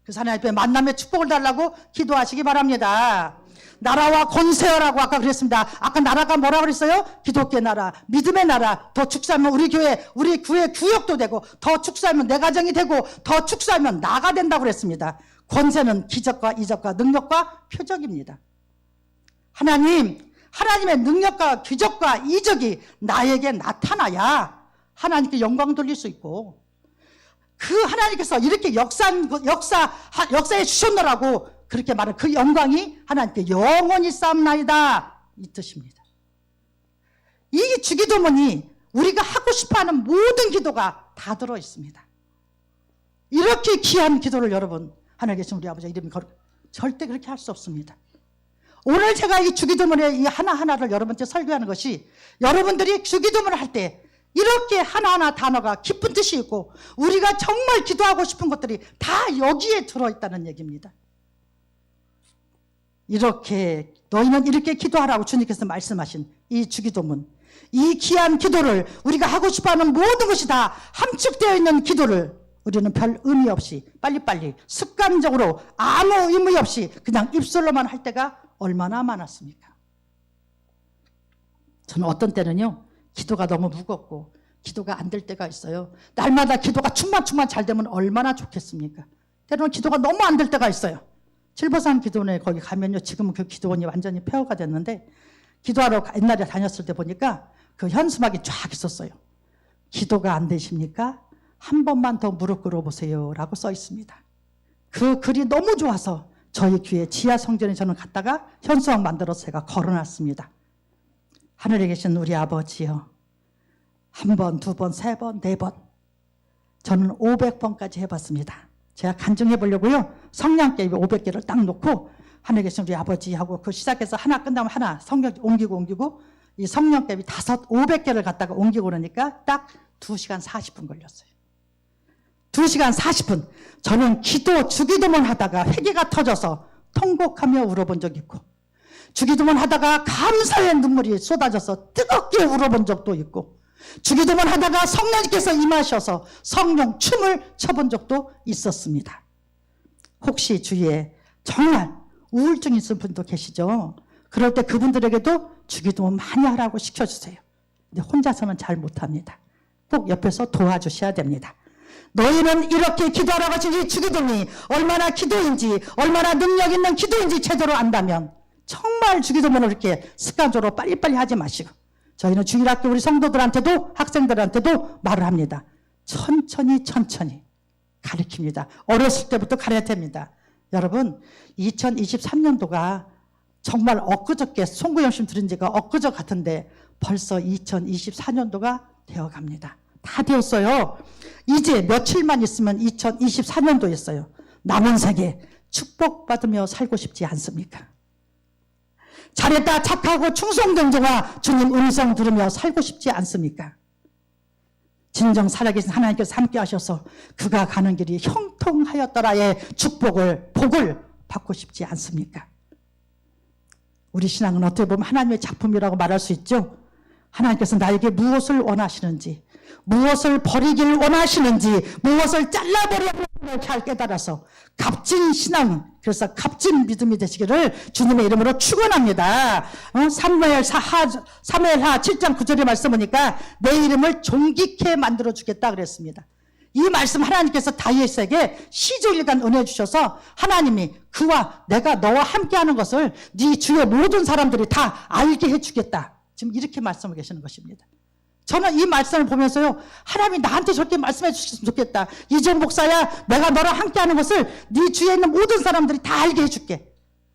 그래서 하나님 앞에 만남의 축복을 달라고 기도하시기 바랍니다. 나라와 권세라고 아까 그랬습니다. 아까 나라가 뭐라고 그랬어요? 기독교의 나라, 믿음의 나라. 더 축사하면 우리 교회 구역도 되고, 더 축사하면 내 가정이 되고, 더 축사하면 나가 된다고 그랬습니다. 권세는 기적과 이적과 능력과 표적입니다. 하나님의 능력과 기적과 이적이 나에게 나타나야 하나님께 영광 돌릴 수 있고, 그 하나님께서 이렇게 역사해 주셨노라고 그렇게 말한 그 영광이 하나님께 영원히 쌓나이다, 이 뜻입니다. 이 주기도문이 우리가 하고 싶어하는 모든 기도가 다 들어있습니다. 이렇게 귀한 기도를 여러분, 하늘에 계신 우리 아버지 이름이 절대 그렇게 할 수 없습니다. 오늘 제가 이 주기도문의 이 하나하나를 여러분께 설교하는 것이, 여러분들이 주기도문을 할 때 이렇게 하나하나 단어가 깊은 뜻이 있고, 우리가 정말 기도하고 싶은 것들이 다 여기에 들어있다는 얘기입니다. 이렇게 너희는 이렇게 기도하라고 주님께서 말씀하신 이 주기도문, 이 귀한 기도를, 우리가 하고 싶어하는 모든 것이 다 함축되어 있는 기도를 우리는 별 의미 없이 빨리빨리 습관적으로 아무 의미 없이 그냥 입술로만 할 때가 얼마나 많았습니까? 저는 어떤 때는요, 기도가 너무 무겁고 기도가 안 될 때가 있어요. 날마다 기도가 충만 잘 되면 얼마나 좋겠습니까? 때로는 기도가 너무 안 될 때가 있어요. 칠보산 기도원에 거기 가면요, 지금은 그 기도원이 완전히 폐허가 됐는데, 기도하러 옛날에 다녔을 때 보니까 그 현수막이 쫙 있었어요. 기도가 안 되십니까? 한 번만 더 무릎 꿇어보세요 라고 써 있습니다. 그 글이 너무 좋아서 저희 교회 지하 성전에 저는 갔다가 현수막 만들어서 제가 걸어놨습니다. 하늘에 계신 우리 아버지요, 한 번, 두 번, 세 번, 네 번, 저는 500번까지 해봤습니다. 제가 간증해 보려고요, 성냥개비 500개를 딱 놓고 하늘에 계신 우리 아버지 하고 그 시작해서 하나 끝나면 하나 성령 옮기고 이 성냥개비 500개를 갖다가 옮기고 그러니까 딱 2시간 40분 걸렸어요. 2시간 40분. 저는 주기도문 하다가 회개가 터져서 통곡하며 울어본 적 있고, 주기도문 하다가 감사의 눈물이 쏟아져서 뜨겁게 울어본 적도 있고, 주기도문 하다가 성령님께서 임하셔서 성령 춤을 춰본 적도 있었습니다. 혹시 주위에 정말 우울증 있는 분도 계시죠? 그럴 때 그분들에게도 주기도문 많이 하라고 시켜주세요. 근데 혼자서는 잘 못합니다. 꼭 옆에서 도와주셔야 됩니다. 너희는 이렇게 기도하라고 하신 이 주기도문이 얼마나 기도인지, 얼마나 능력 있는 기도인지 제대로 안다면 정말 주기도문을 이렇게 습관적으로 빨리빨리 하지 마시고, 저희는 주일학교 우리 성도들한테도 학생들한테도 말을 합니다. 천천히 가르칩니다. 어렸을 때부터 가르쳐야 됩니다. 여러분, 2023년도가 정말 엊그저께 송구영심 들은 지가 엊그저 같은데 벌써 2024년도가 되어갑니다. 다 되었어요. 이제 며칠만 있으면 2024년도였어요. 남은 세계 축복받으며 살고 싶지 않습니까? 잘했다 착하고 충성경정아 주님 음성 들으며 살고 싶지 않습니까? 진정 살아계신 하나님께서 함께 하셔서 그가 가는 길이 형통하였더라의 축복을, 복을 받고 싶지 않습니까? 우리 신앙은 어떻게 보면 하나님의 작품이라고 말할 수 있죠. 하나님께서 나에게 무엇을 원하시는지, 무엇을 버리길 원하시는지, 무엇을 잘라버려야 하는지 잘 깨달아서 값진 신앙, 그래서 값진 믿음이 되시기를 주님의 이름으로 축원합니다. 사무엘하 7장 9절의 말씀 보니까 내 이름을 존귀케 만들어 주겠다 그랬습니다. 이 말씀 하나님께서 다윗에게 시조일간 은혜 주셔서 하나님이 그와 내가 너와 함께하는 것을 네 주의 모든 사람들이 다 알게 해주겠다. 지금 이렇게 말씀을 계시는 것입니다. 저는 이 말씀을 보면서요, 하나님이 나한테 저렇게 말씀해 주셨으면 좋겠다. 이정 목사야, 내가 너랑 함께하는 것을 네 주위에 있는 모든 사람들이 다 알게 해줄게.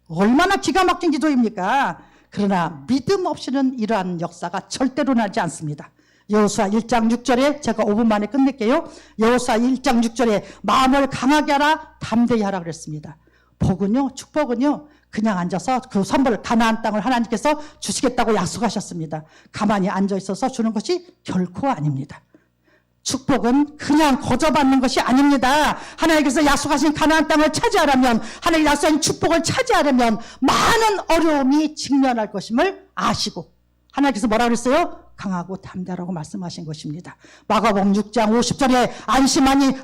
얼마나 기가 막힌 기도입니까? 그러나 믿음 없이는 이러한 역사가 절대로 나지 않습니다. 여호수아 1장 6절에 제가 5분 만에 끝낼게요. 여호수아 1장 6절에 마음을 강하게 하라, 담대히 하라 그랬습니다. 복은요, 축복은요, 그냥 앉아서 그 선물 가나안 땅을 하나님께서 주시겠다고 약속하셨습니다. 가만히 앉아 있어서 주는 것이 결코 아닙니다. 축복은 그냥 거저받는 것이 아닙니다. 하나님께서 약속하신 가나안 땅을 차지하려면, 하나님 약속하신 축복을 차지하려면 많은 어려움이 직면할 것임을 아시고, 하나님께서 뭐라고 그랬어요? 강하고 담대하라고 말씀하신 것입니다. 마가복음 6장 50절에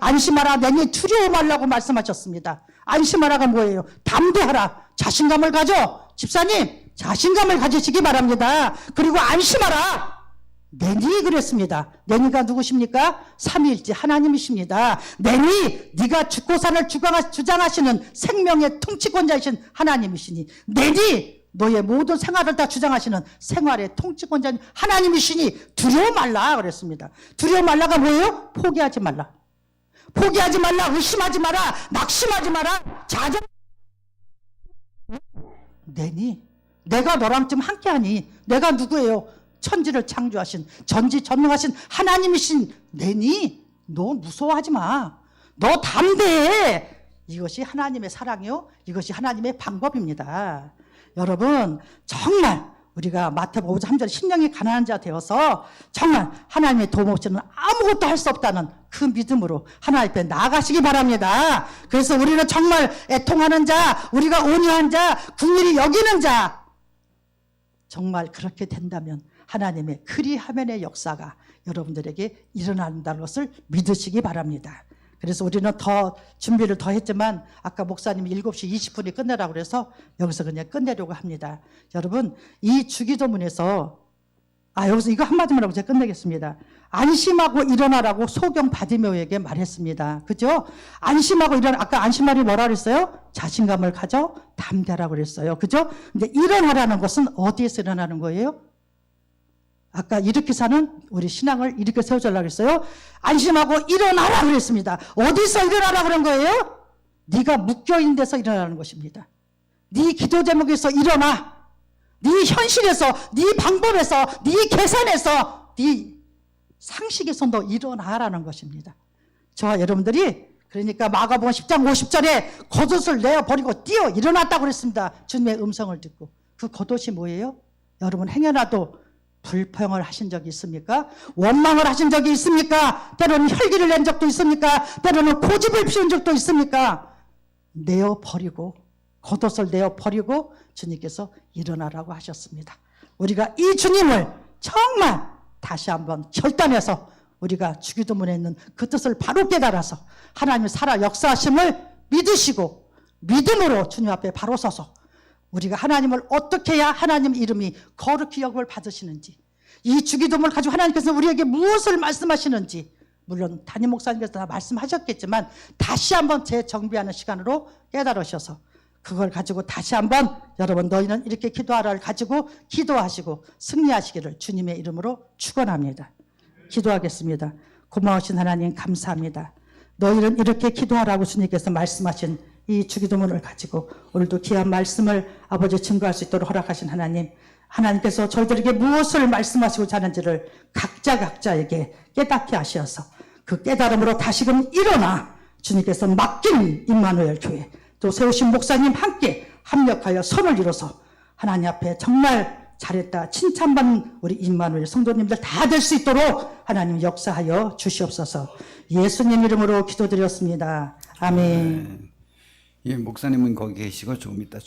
안심하라 내니 두려워 말라고 말씀하셨습니다. 안심하라가 뭐예요? 담대하라, 자신감을 가져. 집사님, 자신감을 가지시기 바랍니다. 그리고 안심하라. 내니 그랬습니다. 내니가 누구십니까? 삼위일체 하나님이십니다. 내니 네가 죽고 산을 주장하시는 생명의 통치권자이신 하나님이시니, 내니 너의 모든 생활을 다 주장하시는 생활의 통치권자인 하나님이시니 두려워 말라 그랬습니다. 두려워 말라가 뭐예요? 포기하지 말라. 포기하지 말라, 의심하지 마라, 낙심하지 마라, 좌절. 내니 내가 너랑 좀 함께하니, 내가 누구예요? 천지를 창조하신 전지전능하신 하나님이신 내니 너 무서워하지 마. 너 담대해. 이것이 하나님의 사랑이요, 이것이 하나님의 방법입니다. 여러분, 정말 우리가 마태복음 5장 3절 심령이 가난한 자 되어서 정말 하나님의 도움 없이는 아무것도 할 수 없다는 그 믿음으로 하나님 앞에 나아가시기 바랍니다. 그래서 우리는 정말 애통하는 자, 우리가 온유한 자, 긍휼히 여기는 자, 정말 그렇게 된다면 하나님의 그리하면의 역사가 여러분들에게 일어난다는 것을 믿으시기 바랍니다. 그래서 우리는 더 준비를 더 했지만 아까 목사님이 7시 20분에 끝내라고 그래서 여기서 그냥 끝내려고 합니다. 여러분, 이 주기도문에서 여기서 이거 한마디만 하고 제가 끝내겠습니다. 안심하고 일어나라고 소경 바디메오에게 말했습니다. 그죠? 안심하고 아까 안심하리 뭐라 그랬어요? 자신감을 가져 담대하라고 그랬어요. 그죠? 근데 일어나라는 것은 어디에서 일어나는 거예요? 아까 이렇게 사는 우리 신앙을 이렇게 세워달라고 했어요. 안심하고 일어나라 그랬습니다. 어디서 일어나라 그런 거예요? 네가 묶여있는 데서 일어나는 것입니다. 네 기도 제목에서 일어나. 네 현실에서, 네 방법에서, 네 계산에서, 네 상식에서 너 일어나라는 것입니다. 저와 여러분들이 그러니까 마가복음 10장 50절에 겉옷을 내어버리고 뛰어 일어났다고 그랬습니다. 주님의 음성을 듣고. 그 겉옷이 뭐예요? 여러분, 행여라도 불평을 하신 적이 있습니까? 원망을 하신 적이 있습니까? 때로는 혈기를 낸 적도 있습니까? 때로는 고집을 피운 적도 있습니까? 내어버리고 겉옷을 내어 버리고 주님께서 일어나라고 하셨습니다. 우리가 이 주님을 정말 다시 한번 결단해서 우리가 주기도문에 있는 그 뜻을 바로 깨달아서 하나님이 살아 역사하심을 믿으시고 믿음으로 주님 앞에 바로 서서 우리가 하나님을 어떻게 해야 하나님 이름이 거룩히 여김을 받으시는지, 이 주기도문을 가지고 하나님께서 우리에게 무엇을 말씀하시는지, 물론 담임 목사님께서 다 말씀하셨겠지만 다시 한번 재정비하는 시간으로 깨달으셔서 그걸 가지고 다시 한번 여러분 너희는 이렇게 기도하라를 가지고 기도하시고 승리하시기를 주님의 이름으로 축원합니다. 기도하겠습니다. 고마우신 하나님 감사합니다. 너희는 이렇게 기도하라고 주님께서 말씀하신 이 주기도문을 가지고 오늘도 귀한 말씀을 아버지 증거할 수 있도록 허락하신 하나님, 하나님께서 저희들에게 무엇을 말씀하시고자 하는지를 각자에게 깨닫게 하셔서 그 깨달음으로 다시금 일어나 주님께서 맡긴 임마누엘 교회 또 세우신 목사님 함께 합력하여 선을 이뤄서 하나님 앞에 정말 잘했다 칭찬받는 우리 임마누엘 성도님들 다 될 수 있도록 하나님 역사하여 주시옵소서. 예수님 이름으로 기도드렸습니다. 아멘. 예, 목사님은 거기 계시고 조금 이따